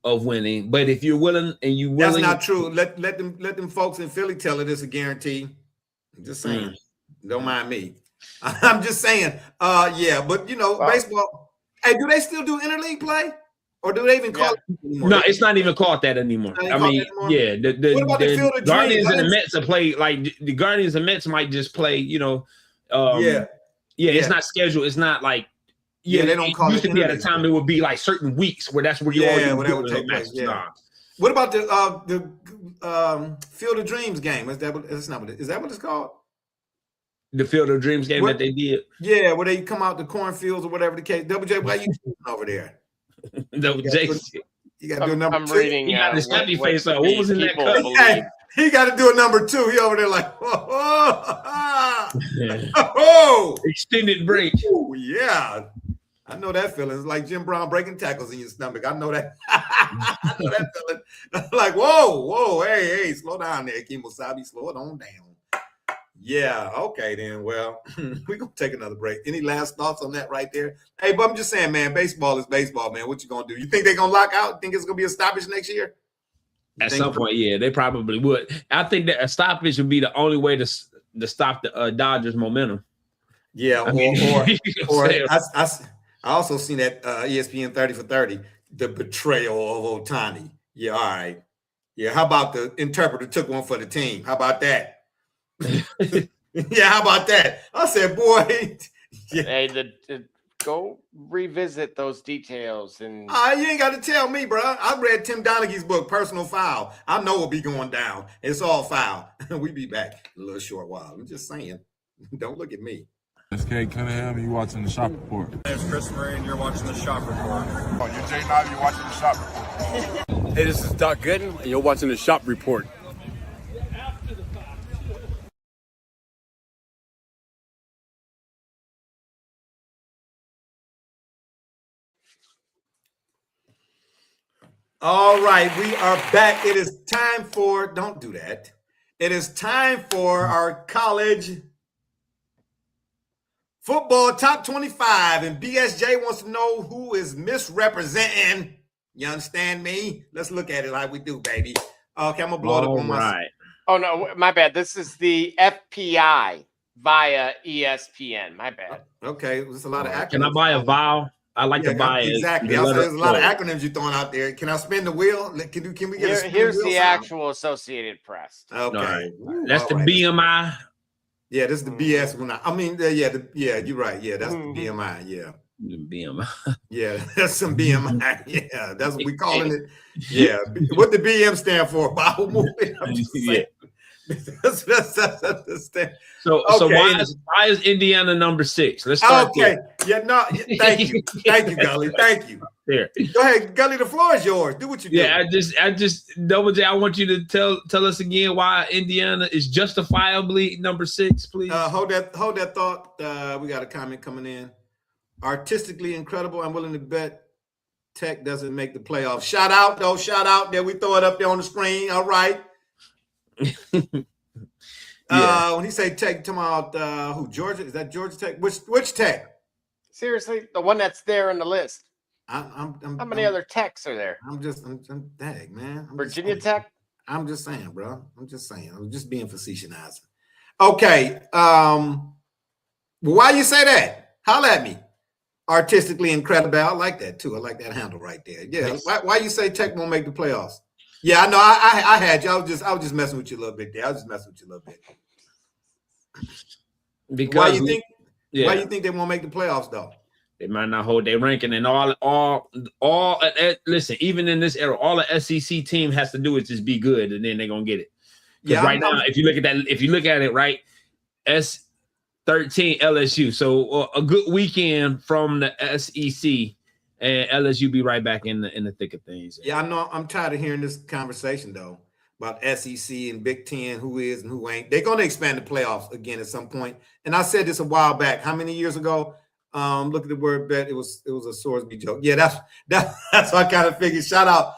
of winning. But if you're willing and you willing, that's not true. Let them folks in Philly tell it it's a guarantee. I'm just saying, don't mind me. I'm just saying, but you know, baseball. Hey, do they still do interleague play, or do they even call it anymore? No, it's not even called that anymore. I mean, the Guardians and the Mets are play like the Guardians and Mets might just play. You know, it's not scheduled. It's not like they don't call it. Used to be at a time it would be like certain weeks where that's where you whatever take place. Yeah. What about the Field of Dreams game? Is that what it's called? The Field of Dreams game that they did. Yeah, where they come out the cornfields or whatever the case. Double J, why you over there? Double J. You got to do number 2. I'm reading. He got his happy face on. What was in that cup? He got to do a number 2. He over there like, oh, extended break. Ooh, yeah. I know that feeling. It's like Jim Brown breaking tackles in your stomach. I know that. I know that feeling. Like, whoa, hey, slow down there, Kim Wasabi. Slow it on down. Yeah, okay then. Well, we're going to take another break. Any last thoughts on that right there? Hey, but I'm just saying, man, baseball is baseball, man. What you going to do? You think they're going to lock out? Think it's going to be a stoppage next year? At some point, yeah, they probably would. I think that a stoppage would be the only way to stop the Dodgers' momentum. Yeah, I mean, I also seen that ESPN 30 for 30, the betrayal of Otani. Yeah, all right. Yeah, how about the interpreter took one for the team? How about that? Yeah, how about that? I said, boy. Yeah. Hey, go revisit those details. And You ain't got to tell me, bro. I read Tim Donaghy's book, Personal Foul. I know what'll be going down. It's all foul. We be back in a little short while. I'm just saying. Don't look at me. It's Kay Cunningham, and you're watching the Shop Report. It's Chris Murray, and you're watching the Shop Report. Oh, you're Jay Nod, you're watching the Shop Report. Hey, this is Doc Gooden, and you're watching the Shop Report. All right, we are back. It is time for, don't do that. It is time for our college football top 25. And BSJ wants to know who is misrepresenting. You understand me? Let's look at it like we do, baby. Okay, I'm going to blow it up on my. Oh, no, my bad. This is the FPI via ESPN. My bad. Okay, there's a lot of acronyms. Can I buy a vowel? I like to buy it. Exactly. There's a lot of acronyms you're throwing out there. Can I spin the wheel? Can we get a spin Here's the wheel the sound? actual Associated Press. Okay. Right. Ooh, That's the right. BMI. Yeah, this is the BS one. I mean, yeah, you're right. Yeah, that's the BMI. Yeah. BMI. Yeah, that's some BMI. Yeah, that's what we calling it. Yeah. What the BM stand for? Bible movement. I'm just saying. That's the stand. So why is Indiana number 6? Let's start there. Yeah, no, thank you. Thank you, Gully. Thank you. There. Go ahead, Gully, the floor is yours. Do what you do. Yeah, I just Double J, I want you to tell us again why Indiana is justifiably number 6, please. Hold that thought. We got a comment coming in. Artistically incredible. I'm willing to bet Tech doesn't make the playoffs. Shout out, though. Shout out there. We throw it up there on the screen. All right. Yeah. When he say Tech, talking about who? Georgia? Is that Georgia Tech? Which Tech? Seriously, the one that's there on the list. How many other Techs are there? I'm dang, man. Virginia Tech? I'm just saying, bro. I'm just saying. I'm just being facetious. Okay. Why you say that? Holla at me. Artistically incredible. I like that too. I like that handle right there. Yeah. Yes. Why you say Tech won't make the playoffs? Yeah, I know. I had you. I was just messing with you a little bit there. Because why you think? Yeah. Why you think they won't make the playoffs though? They might not hold their ranking, and listen. Even in this era, all the SEC team has to do is just be good, and then they're gonna get it. Yeah. Right now, if you look at it, right, S13 LSU. So a good weekend from the SEC. And LSU be right back in the thick of things. Yeah, I know. I'm tired of hearing this conversation though about SEC and Big Ten, who is and who ain't. They're going to expand the playoffs again at some point. And I said this a while back. How many years ago? Look at the word bet. It was a Sorsby joke. Yeah, that's what I kind of figured. Shout out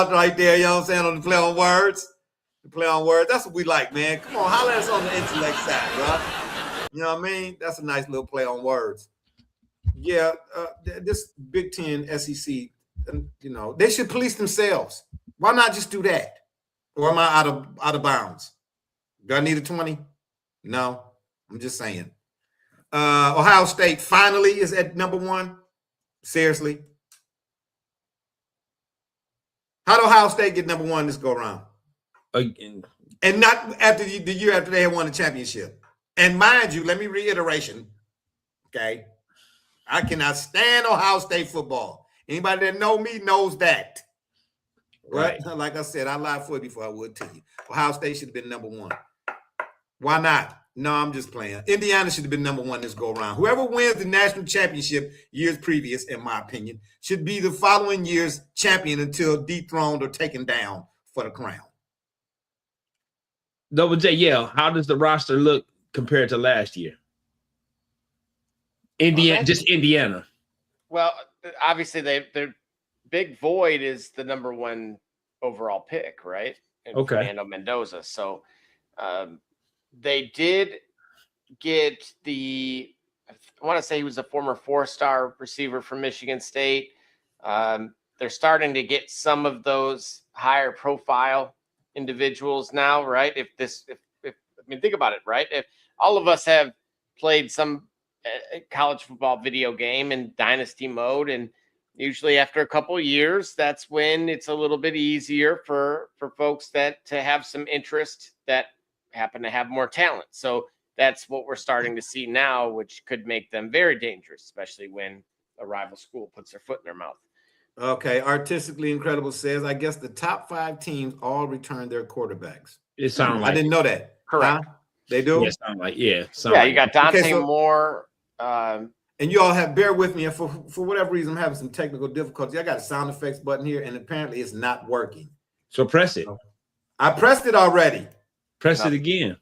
right there. You know what I'm saying on the play on words. The play on words. That's what we like, man. Come on, holler at us on the intellect side, bro. You know what I mean? That's a nice little play on words. Yeah, this Big Ten, SEC, they should police themselves. Why not just do that? Or am I out of bounds? Do I need a 20? No, I'm just saying. Ohio State finally is at number 1. Seriously. How did Ohio State get number 1 this go around? Again. And not after the year after they had won the championship. And mind you, let me reiteration, okay? I cannot stand Ohio State football. Anybody that know me knows that. Right? Like I said, I lied for you before I would tell you. Ohio State should have been number 1. Why not? No, I'm just playing. Indiana should have been number 1 this go around. Whoever wins the national championship years previous, in my opinion, should be the following year's champion until dethroned or taken down for the crown. Double J, yeah. How does the roster look compared to last year? Indiana. Well, obviously, their big void is the number 1 overall pick, right? And Fernando Mendoza. So they did get I want to say he was a former 4-star receiver from Michigan State. They're starting to get some of those higher profile individuals now, right? If think about it, right? If all of us have played some college football video game in dynasty mode, and usually after a couple of years, that's when it's a little bit easier for folks to have some interest that happen to have more talent. So that's what we're starting to see now, which could make them very dangerous, especially when a rival school puts their foot in their mouth. Okay, Artistically Incredible says, I guess the top 5 teams all return their quarterbacks. It sounds like I didn't know that. Correct. Huh? They do? Yeah, sound like You like got Dante Okay, so- Moore. And you all have bear with me. And for whatever reason, I'm having some technical difficulties. I got a sound effects button here, and apparently it's not working. So press it. I pressed it already. Press it again.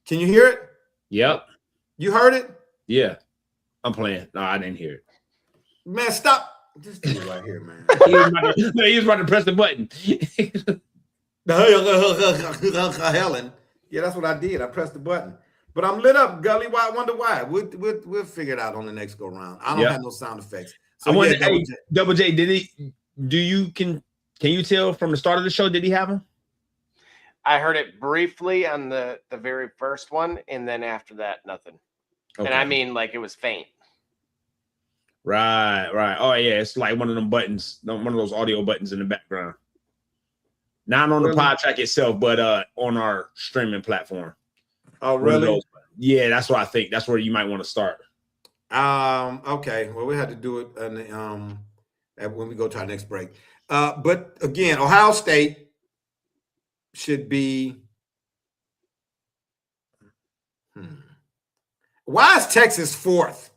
Can you hear it? Yep. You heard it? Yeah. I'm playing. No, I didn't hear it. Man, stop. This dude right here, man. He was about to press the button. Helen. Yeah, that's what I did. I pressed the button. But I'm lit up, Gully. Why? I wonder why. We'll figure it out on the next go round. I don't have no sound effects. So I wonder, yeah, Double J, can you tell from the start of the show, did he have him? I heard it briefly on the very first one, and then after that, nothing. Okay. And I mean, like, it was faint. Right. Oh yeah, it's like one of them buttons, one of those audio buttons in the background. Not on the pod track itself, but on our streaming platform. Oh, really? Yeah, that's what I think. That's where you might want to start. Okay. Well, we had to do it when we go to our next break. But again, Ohio State should be. Why is Texas 4th?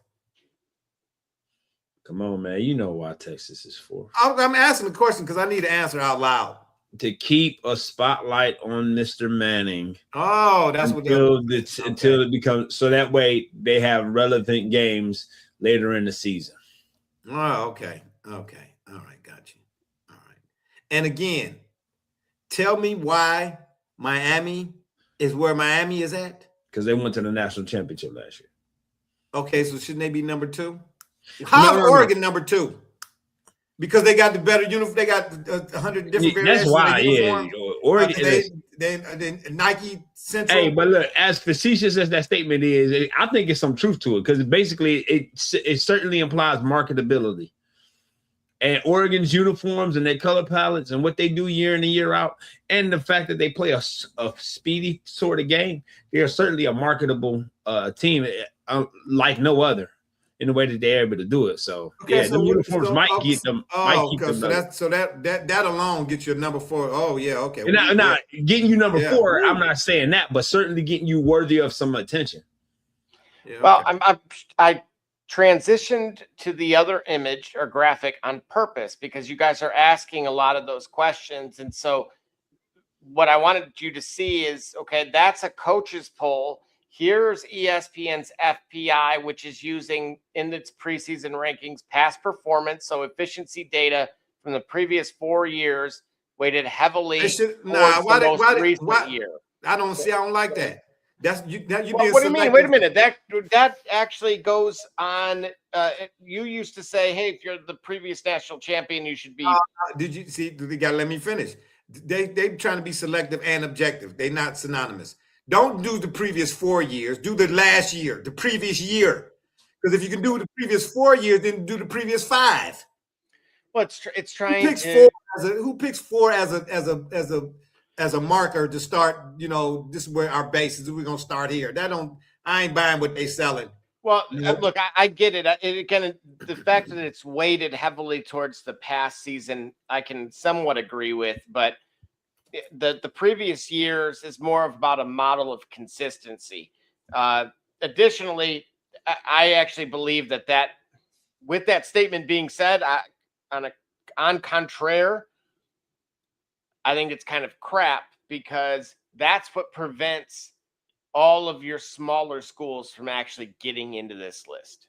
Come on, man. You know why Texas is 4th. I'm asking the question because I need to answer out loud. To keep a spotlight on Mr. Manning. Oh, that's until it becomes so that way they have relevant games later in the season. Oh, okay. All right, got you. All right. And again, tell me why Miami is where Miami is at. Because they went to the national championship last year. Okay, so shouldn't they be number 2? How's Oregon number 2? Because they got the better uniform. They got 100 different variations. That's why, yeah. Oregon, they Nike Central. Hey, but look, as facetious as that statement is, I think it's some truth to it because basically it certainly implies marketability. And Oregon's uniforms and their color palettes and what they do year in and year out, and the fact that they play a speedy sort of game, they are certainly a marketable team like no other. In the way that they're able to do it, so the uniforms might get them. So that alone gets you a number 4. Oh yeah, okay. Now getting you number 4, I'm not saying that, but certainly getting you worthy of some attention. Yeah, well, I transitioned to the other image or graphic on purpose because you guys are asking a lot of those questions, and so what I wanted you to see is okay. That's a coach's poll. Here's ESPN's FPI, which is using in its preseason rankings past performance, so efficiency data from the previous 4 years, weighted heavily towards the most recent year. I don't like that. That's you. What do you mean? Wait a minute. That actually goes on. You used to say, "Hey, if you're the previous national champion, you should be." Did you see? They got to let me finish. They trying to be selective and objective. They're not synonymous. Don't do the previous 4 years. Do the last year, the previous year. Because if you can do the previous 4 years, then do the previous 5. Well, it's trying. Who picks 4 as a marker to start? You know, this is where our base is. We're gonna start here. I ain't buying what they selling. Well, look, I get it. Again, the fact that it's weighted heavily towards the past season, I can somewhat agree with, but. The previous years is more about a model of consistency. Additionally, I actually believe that with that statement being said, on contraire, I think it's kind of crap because that's what prevents all of your smaller schools from actually getting into this list.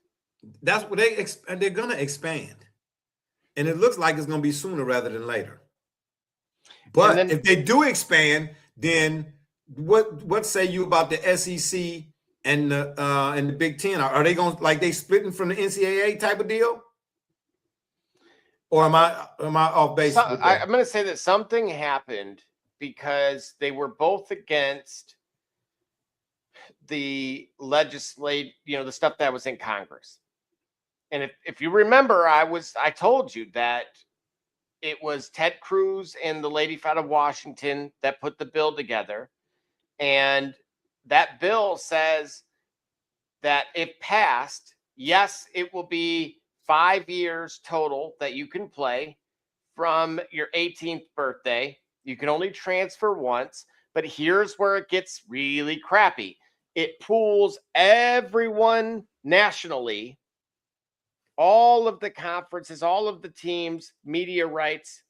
That's what they're going to expand. And it looks like it's going to be sooner rather than later. But if they do expand, then what say you about the SEC and the Big Ten? Are they going like they splitting from the NCAA type of deal? Or am I off base? I'm going to say that something happened because they were both against the the stuff that was in Congress. And if you remember, I told you that it was Ted Cruz and the lady out of Washington that put the bill together. And that bill says that if passed, yes, it will be 5 years total that you can play from your 18th birthday. You can only transfer once, but here's where it gets really crappy. It pools everyone nationally, all of the conferences, all of the teams, media rights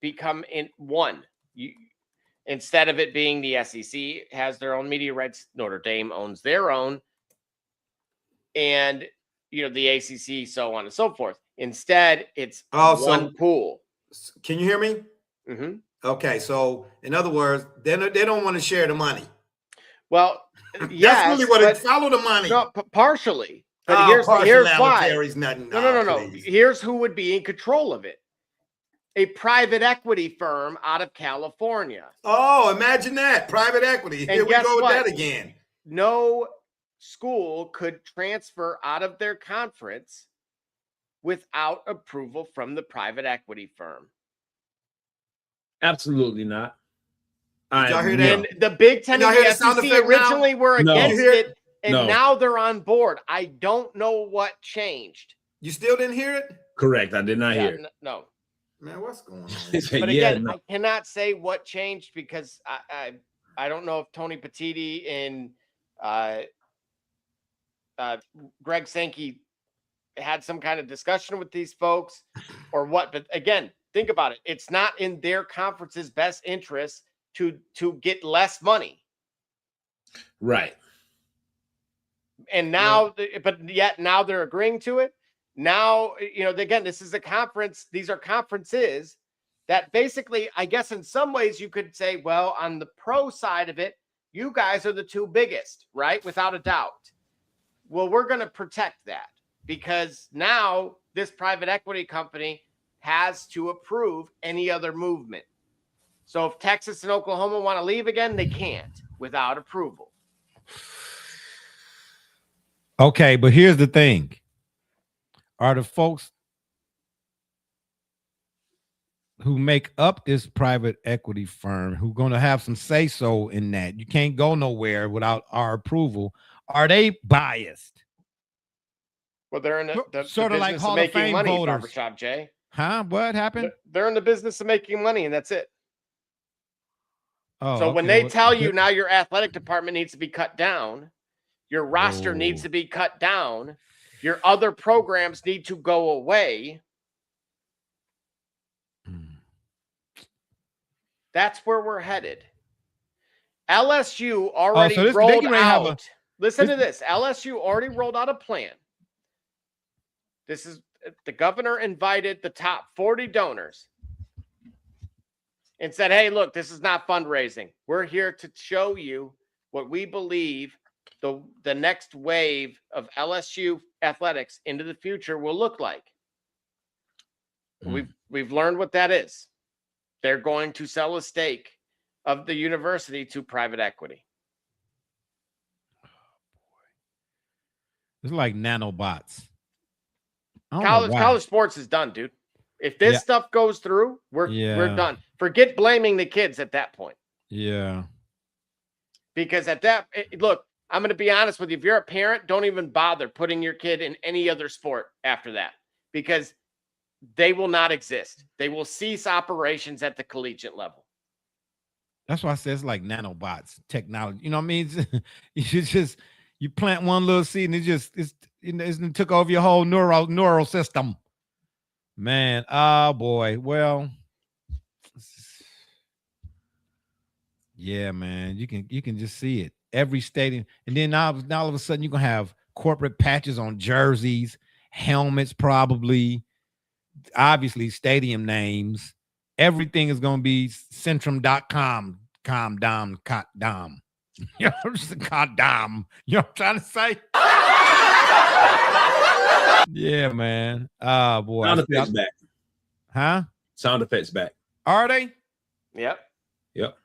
become in one. Instead of it being the SEC has their own media rights, Notre Dame owns their own, and the ACC, so on and so forth. Instead, it's one pool. Can you hear me? Mm-hmm. Okay, so in other words, they don't want to share the money. Well, yes, that's really what it follow the money. No, partially. But here's why. Nothing. No. Here's who would be in control of it. A private equity firm out of California. Oh, imagine that. Private equity. Here we go with that again. No school could transfer out of their conference without approval from the private equity firm. Absolutely not. Did y'all hear that? And the Big Ten and the SEC originally were against it, and now they're on board. I don't know what changed. You still didn't hear it? Correct. I did not hear it. No. Man, what's going on? But again, I cannot say what changed because I don't know if Tony Petitti and Greg Sankey had some kind of discussion with these folks or what. But again, think about it. It's not in their conference's best interest to get less money. Right. And now, but yet now they're agreeing to it. Now, again, this is a conference. These are conferences that basically, I guess in some ways you could say, well, on the pro side of it, you guys are the two biggest, right? Without a doubt. Well, we're going to protect that because now this private equity company has to approve any other movement. So if Texas and Oklahoma want to leave again, they can't without approval. Okay, but here's the thing. Are the folks who make up this private equity firm who going to have some say-so in that? You can't go nowhere without our approval. Are they biased? Well, they're in the sort of like Hall of Fame money, voters. Barbershop Jay. Huh? What happened? They're in the business of making money, and that's it. Oh, so when they tell you now your athletic department needs to be cut down, your roster needs to be cut down, your other programs need to go away. That's where we're headed. LSU already rolled out. Listen to this. LSU already rolled out a plan. This is the governor invited the top 40 donors and said, hey, look, this is not fundraising. We're here to show you what we believe the next wave of LSU athletics into the future will look like. We've learned what that is. They're going to sell a stake of the university to private equity. It's like nanobots. College sports is done, dude. If this stuff goes through, we're done. Forget blaming the kids at that point. Yeah. Because look, I'm going to be honest with you. If you're a parent, don't even bother putting your kid in any other sport after that because they will not exist. They will cease operations at the collegiate level. That's why I said it's like nanobots technology. You know what I mean? You plant one little seed and it took over your whole neural system. Man, oh boy. Well, yeah, man. You can just see it. Every stadium. And then now all of a sudden you're gonna have corporate patches on jerseys, helmets, probably, obviously stadium names. Everything is gonna be Centrum.com, dom. You know, just dom. You know what I'm trying to say? Yeah, man. Oh boy. Sound effects back. Huh? Sound effects back. Are they? Yep. Yep.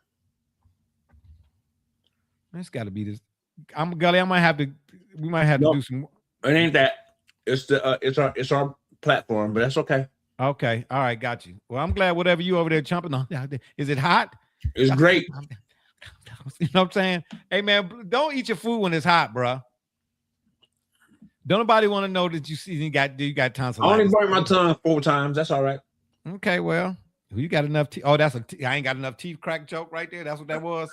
It's got to be this. Gully. We might have to do some. It ain't that. It's our platform, but that's okay. Okay, all right, got you. Well, I'm glad whatever you over there chomping on. Is it hot? It's great. You know what I'm saying? Hey man, don't eat your food when it's hot, bro. Don't nobody want to know that you got tonsillitis. I only burnt my tongue 4 times. That's all right. Okay, well, you got enough teeth. Oh, I ain't got enough teeth crack joke right there. That's what that was.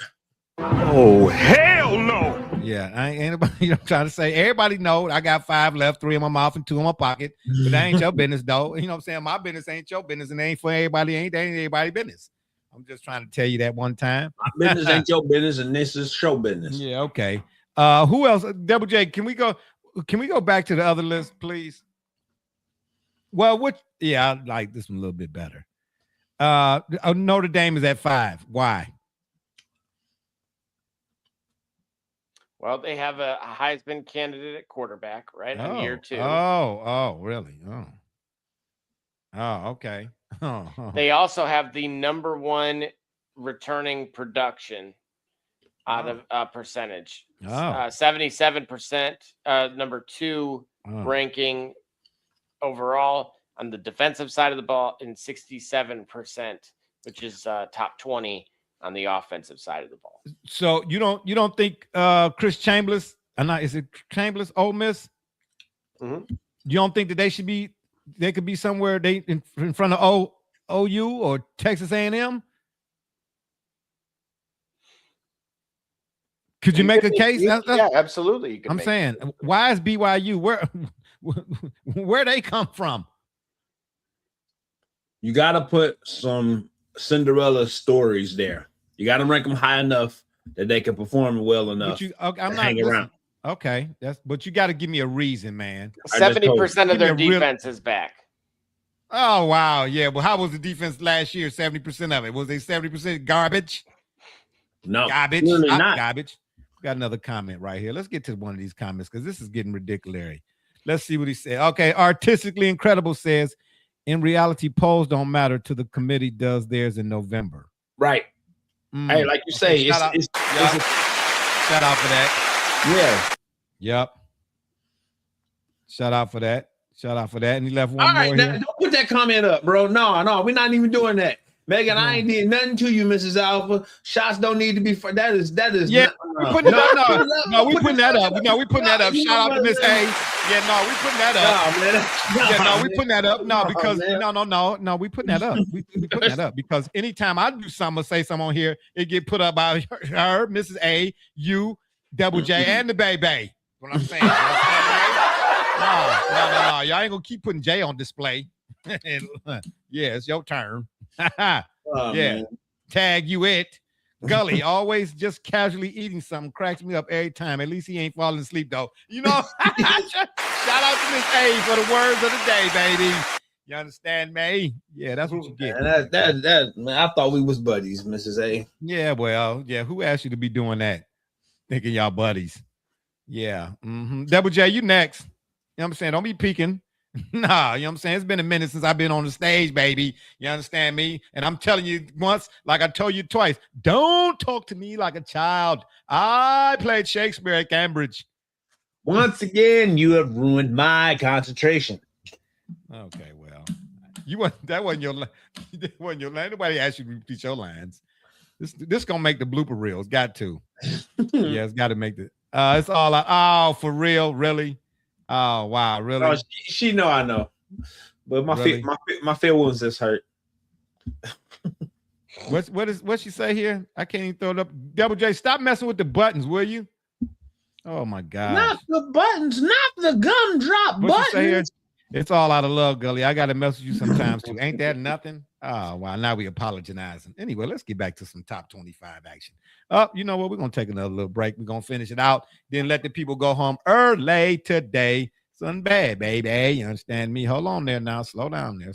Oh, hell no. Yeah, I ain't nobody, you know what I'm trying to say. Everybody know I got 5 left, 3 in my mouth and 2 in my pocket. But that ain't your business, though. You know what I'm saying? My business ain't your business, and it ain't for everybody, ain't everybody's business. I'm just trying to tell you that one time. My business ain't your business, and this is show business. Yeah, okay. Who else? Double J, can we go back to the other list, please? Well, I like this one a little bit better. Notre Dame is at 5. Why? Well, they have a Heisman candidate at quarterback, right? On year 2. Oh, really? Oh, okay. They also have the number 1 returning production out of percentage. 77%, number 2 ranking overall on the defensive side of the ball, and 67%, which is top 20 on the offensive side of the ball. So you don't think Chris Chambers, is it Chambers, Ole Miss? Mm-hmm. You don't think that they could be somewhere in front of OU or Texas A&M? Could you make a case? Yeah, absolutely. I'm saying, why is BYU? Where they come from? You got to put some Cinderella stories there. You got to rank them high enough that they can perform well enough. I'm not hang around. Okay, but you got to give me a reason, man. 70% of their defense is back. Oh wow, yeah. Well, how was the defense last year? 70% of it, was they 70% garbage? No, garbage, really not garbage. Got another comment right here. Let's get to one of these comments because this is getting ridiculous. Let's see what he said. Okay, Artistically Incredible says, in reality, polls don't matter till the committee does theirs in November. Right. Hey, like you say, shout out for that. Yeah. Yep. Shout out for that. And he left one all more right, here. now, don't put that comment up, bro. No, we're not even doing that. Megan, I ain't did nothing to you, Mrs. Alpha. Shots don't need to be for that is yeah. We putting that up. No, we putting that up. Shout out to Miss A. Yeah, no, we putting that up. We putting that up. No, because no, we putting that up. We putting that up because anytime I do something or say something on here, it get put up by her, Mrs. A, you, Double J, and the ByeBye. What I'm saying. No. Y'all ain't gonna keep putting J on display. Yeah, it's your turn. Yeah, man. Tag you it. Gully always just casually eating something cracks me up every time. At least he ain't falling asleep though. You know, shout out to Miss A for the words of the day, baby. You understand me? Yeah, that's what you get. That man, I thought we was buddies, Mrs. A. Yeah, well, yeah. Who asked you to be doing that? Thinking y'all buddies. Yeah. Double J, you next. You know what I'm saying? Don't be peeking. Nah, you know what I'm saying? It's been a minute since I've been on the stage, baby. You understand me? And I'm telling you once, like I told you twice, don't talk to me like a child. I played Shakespeare at Cambridge. Once again, you have ruined my concentration. Okay, well, that wasn't your line. Nobody asked you to repeat your lines. This gonna make the blooper reels. Got to. Yeah, it's got to make the. It's all out. Oh, for real, really. Oh wow, really? Oh, she know I know, but my really? my feelings just hurt. What she say here? I can't even throw it up. Double J, stop messing with the buttons, will you? Oh my God! Not the buttons, not the gumdrop buttons. It's all out of love, Gully. I gotta message you sometimes too. Ain't that nothing? Oh wow, now we apologizing. Anyway, let's get back to some top 25 action. You know what? We're gonna take another little break. We're gonna finish it out, then let the people go home early today. Something bad, baby. You understand me? Hold on there now. Slow down there.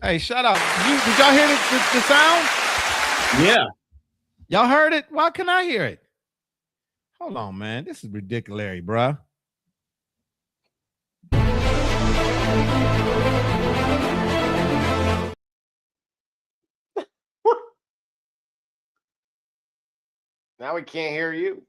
Hey, shut up. Did y'all hear the sound? Yeah. Y'all heard it? Why can't I hear it? Hold on, man. This is ridiculous, bruh. Now we can't hear you.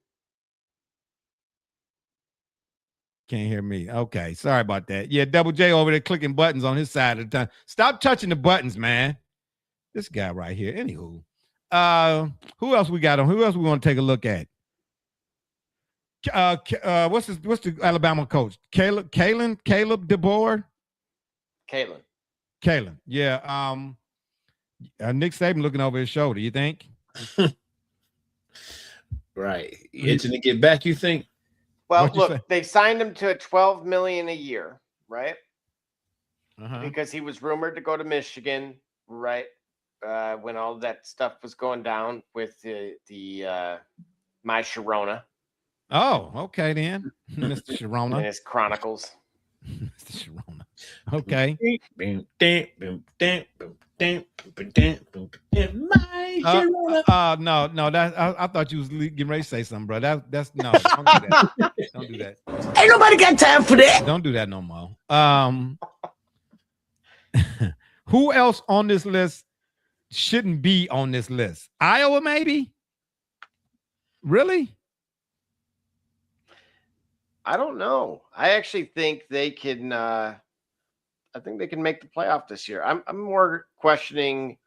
Can't hear me. Okay, sorry about that. Yeah, Double J over there clicking buttons on his side of the time. Stop touching the buttons, man. This guy right here. Anywho, who else we got on? Who else we want to take a look at? What's the Alabama coach? Caleb DeBoer? Kalen. Yeah. Nick Saban looking over his shoulder. You think? Right. Itching to get back, you think? Well, look, they signed him to a $12 million a year, right? Because he was rumored to go to Michigan, right? When all that stuff was going down with the My Sharona. Oh, okay then, Mr. Sharona and his Chronicles. Mr. Sharona. Okay. No. That I thought you was getting ready to say something, bro. That's no. Don't do that. Don't do that. Ain't nobody got time for that. Don't do that no more. Who else on this list shouldn't be on this list? Iowa, maybe? Really? I don't know. I actually think they can. I think they can make the playoff this year. I'm more questioning.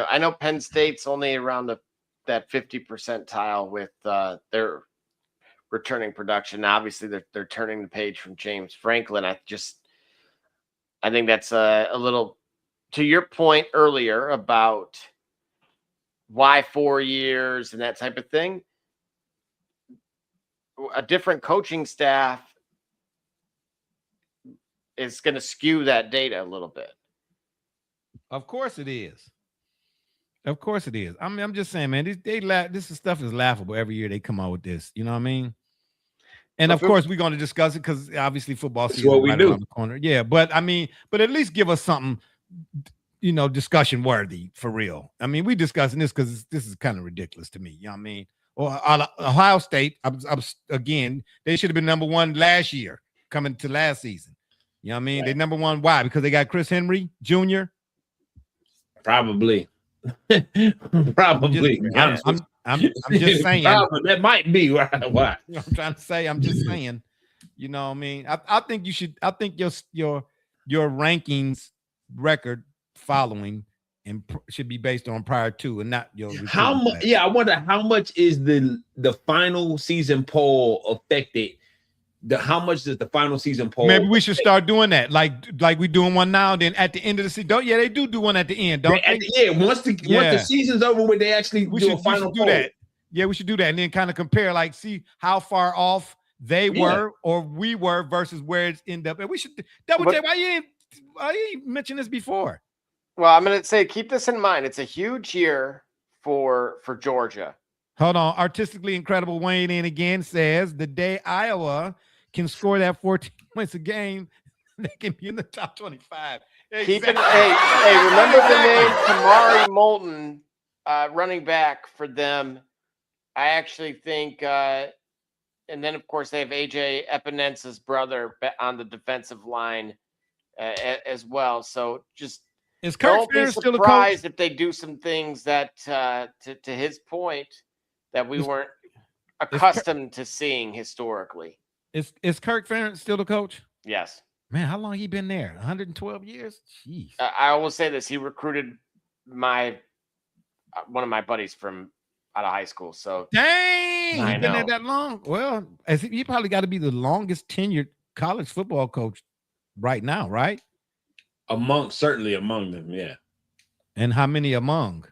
I know Penn State's only around that 50 percentile with their returning production. Obviously, they're turning the page from James Franklin. I think that's a little to your point earlier about why 4 years and that type of thing. A different coaching staff is going to skew that data a little bit. Of course it is. Of course it is. I mean, I'm just saying, man, this stuff is laughable every year they come out with this. You know what I mean? And of course, we're going to discuss it because obviously football season is right around the corner. Yeah, but I mean, at least give us something, discussion worthy for real. I mean, we discussing this because this is kind of ridiculous to me. You know what I mean? Or Ohio State, again, they should have been number one last year, coming to last season. You know what I mean? Right. They number one. Why? Because they got Chris Henry Jr. Probably. Probably. I'm just saying. That might be why. I'm trying to say. I'm just saying. You know what I mean? I think you should. I think your rankings record following and should be based on prior to and not your how much. Yeah, I wonder how much is the final season poll affected. How much does the final season poll? Maybe we should start doing that, like we doing one now. Then at the end of the season, they do one at the end, don't they? Once the season's over, with they actually do a final do that. Yeah, we should do that, and then kind of compare, like see how far off they were or we were versus where it's ended up. And we should double check. Why you ain't mentioned this before? Well, I'm going to say keep this in mind. It's a huge year for Georgia. Hold on. Artistically Incredible Wayne in again says the day Iowa can score that 14 points a game, they can be in the top 25. Keep it. Hey, remember the name Kamari Moulton, running back for them. I actually think, and then of course they have AJ Epinensa's brother on the defensive line as well. So just don't be surprised if they do some things that, to his point, that we weren't accustomed to seeing historically. Is Kirk Ferentz still the coach? Yes. Man, how long he been there? 112 years? Jeez. I will say this. He recruited one of my buddies from out of high school. So dang, he's been there that long. Well, he probably got to be the longest tenured college football coach right now, right? Certainly among them, yeah. And how many among?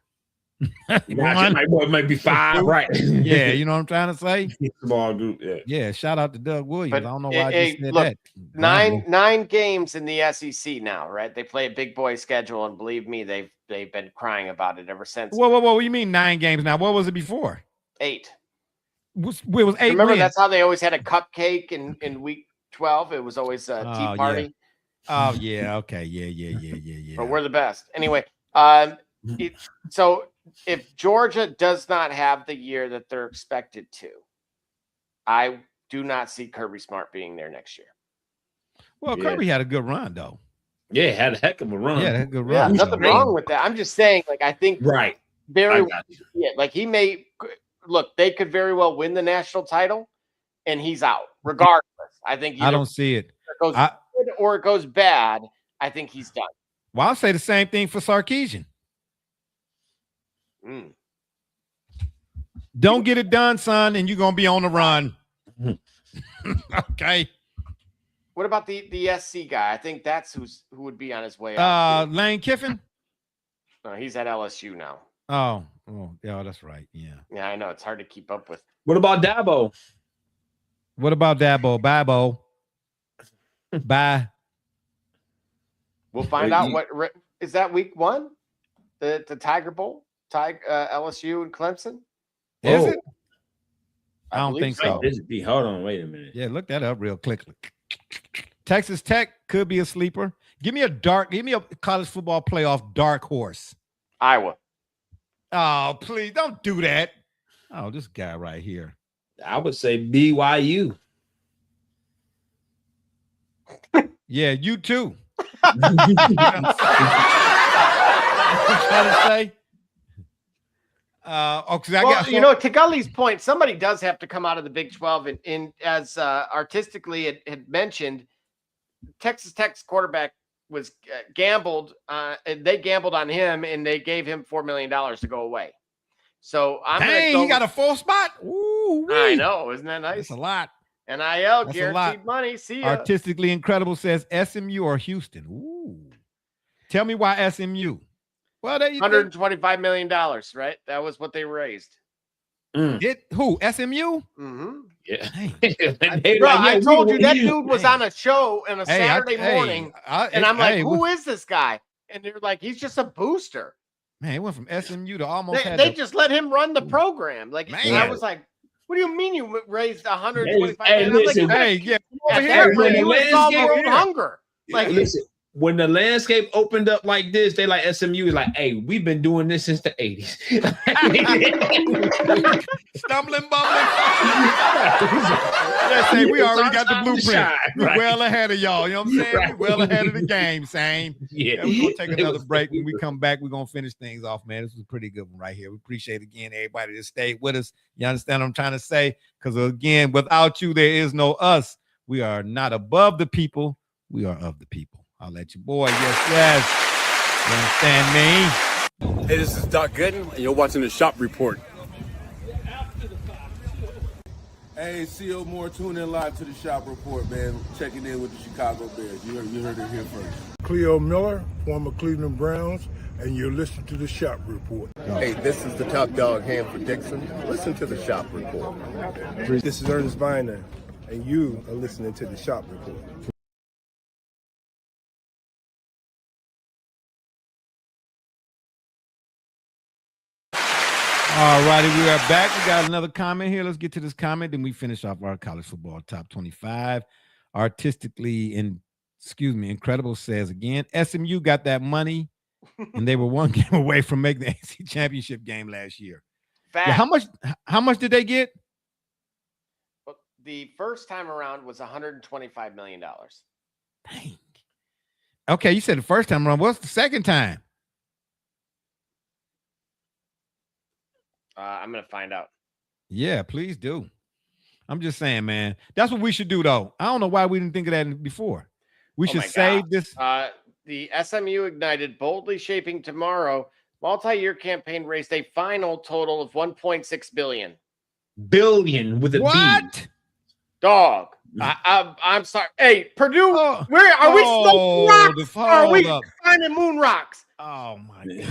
Might be 5, right? Yeah, you know what I'm trying to say. Small group, yeah. Yeah, shout out to Doug Williams. But I don't know why I just said look, that. Nine games in the SEC now, right? They play a big boy schedule, and believe me, they've been crying about it ever since. Whoa! What do you mean 9 games now? What was it before? 8. It was 8. Remember, that's how they always had a cupcake in week 12. It was always a tea party. Oh yeah, okay, yeah. But we're the best anyway. So if Georgia does not have the year that they're expected to, I do not see Kirby Smart being there next year. Well, Kirby had a good run though. Yeah, had a heck of a run. Yeah, had a good Yeah, run. nothing wrong with that. I'm just saying, like, I think Right. very like he may look. They could very well win the national title, and he's out regardless. I think I don't see it. It goes good or it goes bad. I think he's done. Well, I'll say the same thing for Sarkisian. Don't get it done, son, and you're gonna be on the run. Okay. What about the SC guy? I think that's who would be on his way out. Lane Kiffin. No, he's at LSU now. Oh, yeah, that's right. Yeah. Yeah, I know it's hard to keep up with. What about Dabo? What about Dabo? ByeBye. Bye. We'll find out what is that week 1? The Tiger Bowl, LSU and Clemson. Is it? I don't think so. Hold on, wait a minute. Yeah, look that up real quick. Texas Tech could be a sleeper. Give me a college football playoff dark horse. Iowa. Oh, please don't do that. Oh, this guy right here. I would say BYU. Yeah, you too. I'm trying to say. To Gully's point, somebody does have to come out of the Big 12, and as artistically it had mentioned, Texas Tech's quarterback was gambled. They gambled on him, and they gave him $4 million to go away. So he got a full spot. Ooh, I know, isn't that nice? That's a lot. NIL guaranteed money. See ya. Artistically Incredible says SMU or Houston. Ooh, tell me why SMU. Well, $125 million, right? That was what they raised. Who? SMU? Mm-hmm. Yeah. I told you that dude was on a show on a Saturday morning, and I'm like, who is this guy? And they're like, he's just a booster. Man, he went from SMU to almost. They just let him run the program. Like, and I was like, what do you mean you raised $125 million? You would solve world hunger. Like, listen. When the landscape opened up like this, they like SMU is like, hey, we've been doing this since the 80s. Stumbling, bumbling. Let's say we already got the blueprint. We're well ahead of y'all. You know what I'm saying? We're well ahead of the game, same. Yeah. We're going to take another break. When we come back, we're going to finish things off, man. This was a pretty good one right here. We appreciate, again, everybody that stayed with us. You understand what I'm trying to say? Because, again, without you, there is no us. We are not above the people. We are of the people. I'll let you, boy. Yes. You understand me? Hey, this is Doc Gooden, and you're watching the Shop Report. Hey, CO Moore, tune in live to the Shop Report, man. Checking in with the Chicago Bears. You heard it here first. Cleo Miller, former Cleveland Browns, and you're listening to the Shop Report. Hey, this is the top dog, Hanford Dixon. Listen to the Shop Report. This is Ernest Viner, and you are listening to the Shop Report. All righty, we are back. We got another comment here. Let's get to this comment. Then we finish off our college football top 25. Incredible says again, SMU got that money, and they were one game away from making the AC championship game last year. Yeah, how much did they get? Well, the first time around was $125 million. Dang. Okay, you said the first time around. What's the second time? I'm going to find out. Yeah, please do. I'm just saying, man. That's what we should do, though. I don't know why we didn't think of that before. We should save this. The SMU Ignited boldly shaping tomorrow multi-year campaign raised a final total of $1.6 billion. Billion with a what? Dog. I'm sorry. Hey, Purdue, where are we smoking rocks? Or are we finding moon rocks? Oh my God.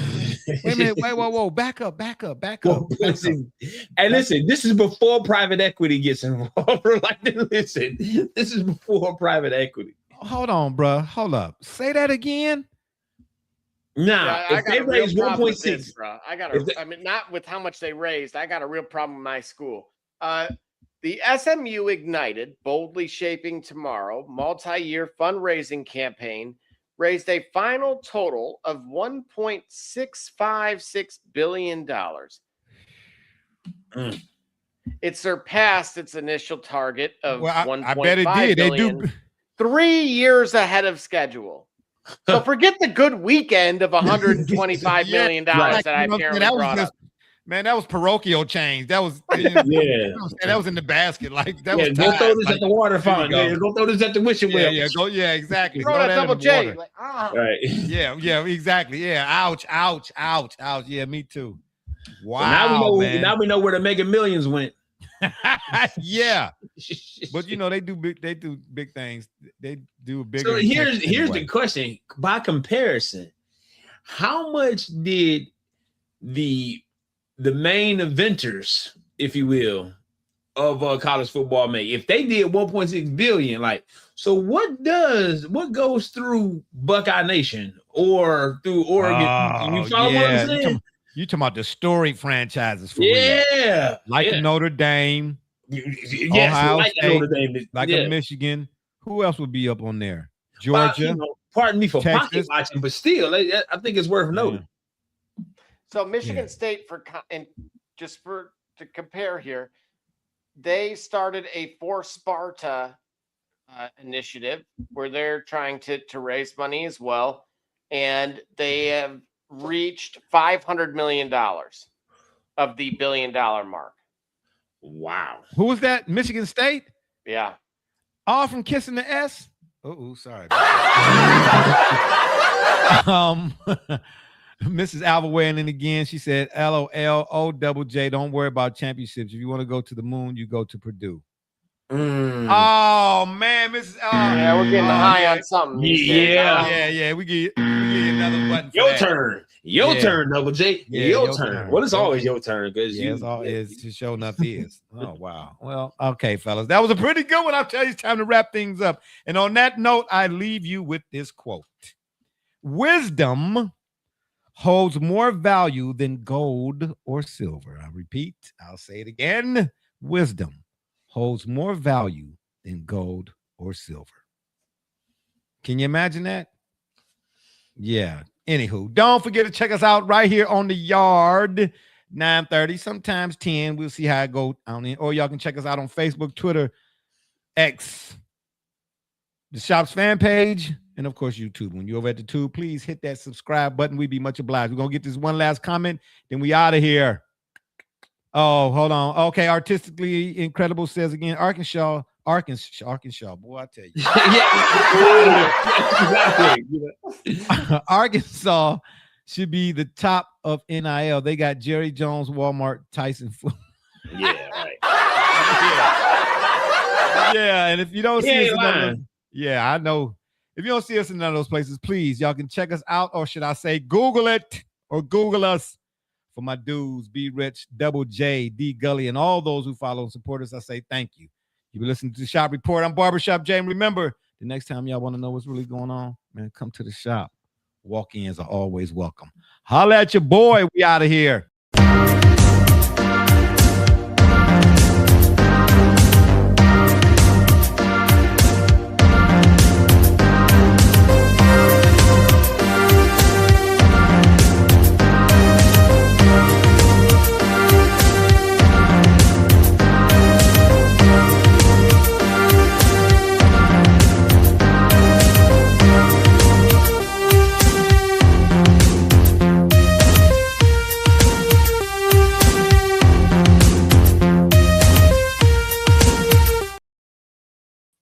Wait a minute. Whoa. Back up. Listen, this is before private equity gets involved. Listen, this is before private equity. Hold on, bro. Hold up. Say that again. Nah, if they raise 1.6, bro. I mean, not with how much they raised. I got a real problem with my school. The SMU Ignited, boldly shaping tomorrow, multi-year fundraising campaign raised a final total of $1.656 billion. It surpassed its initial target of I bet it did. billion, They do 3 years ahead of schedule. So forget the good weekend of $125 million that I apparently brought up. Man, that was parochial change. That was that was in the basket. Like that was go throw this at the water fountain. Yeah, go throw this at the wishing well. Exactly. Throw that double J. Like, Right. Yeah, exactly. Yeah. Ouch. Yeah, me too. Wow. So now we know where the Mega Millions went. Yeah. But they do big things. They do bigger. So here's the question. By comparison, how much did the main eventers, if you will, of college football make? If they did 1.6 billion, like, so what goes through Buckeye Nation or through Oregon? You follow what I'm saying? You talking about the storied franchises for real. Like Notre Dame, Ohio State, like a Michigan. Who else would be up on there? Georgia. Pardon me for Texas. pocket watching, but still, I think it's worth noting. So Michigan State, to compare here, they started a For Sparta initiative where they're trying to raise money as well, and they have reached $500 million of the $1 billion mark. Wow. Who was that? Michigan State? Yeah. All from Kissing the S? Oh, sorry. Mrs. Alva weighing in again. She said, LOL, OJJ, don't worry about championships. If you want to go to the moon, you go to Purdue. Oh, man, Mrs. Alva. Yeah, we're getting high on something. Yeah. We get another button. Your turn. Your turn, Double J. Yeah, your turn. Well, it's always your turn because it's sure enough is. Oh, wow. Well, okay, fellas. That was a pretty good one. I'll tell you, it's time to wrap things up. And on that note, I leave you with this quote. Wisdom holds more value than gold or silver. I repeat, I'll say it again. Wisdom holds more value than gold or silver. Can you imagine that? Yeah. Anywho, don't forget to check us out right here on the Yard, 9:30, sometimes 10. We'll see how it goes. Or y'all can check us out on Facebook, Twitter, X, the shop's fan page, and of course YouTube. When you're over at the tube, please hit that subscribe button. We'd be much obliged. We're gonna get this one last comment, then we out of here. Oh, hold on. Okay, Artistically Incredible says again, Arkansas. Boy, I tell you. Arkansas should be the top of NIL. They got Jerry Jones, Walmart, Tyson. Yeah, right. Yeah, and if you don't see us I know. If you don't see us in none of those places, please, y'all can check us out, or should I say Google it or Google us. For my dudes, B Rich, Double J, D Gully, and all those who follow and support us, I say thank you. You've been listening to the Shop Report. I'm Barbershop Jay. And remember, the next time y'all want to know what's really going on, man, come to the shop. Walk-ins are always welcome. Holla at your boy. We out of here.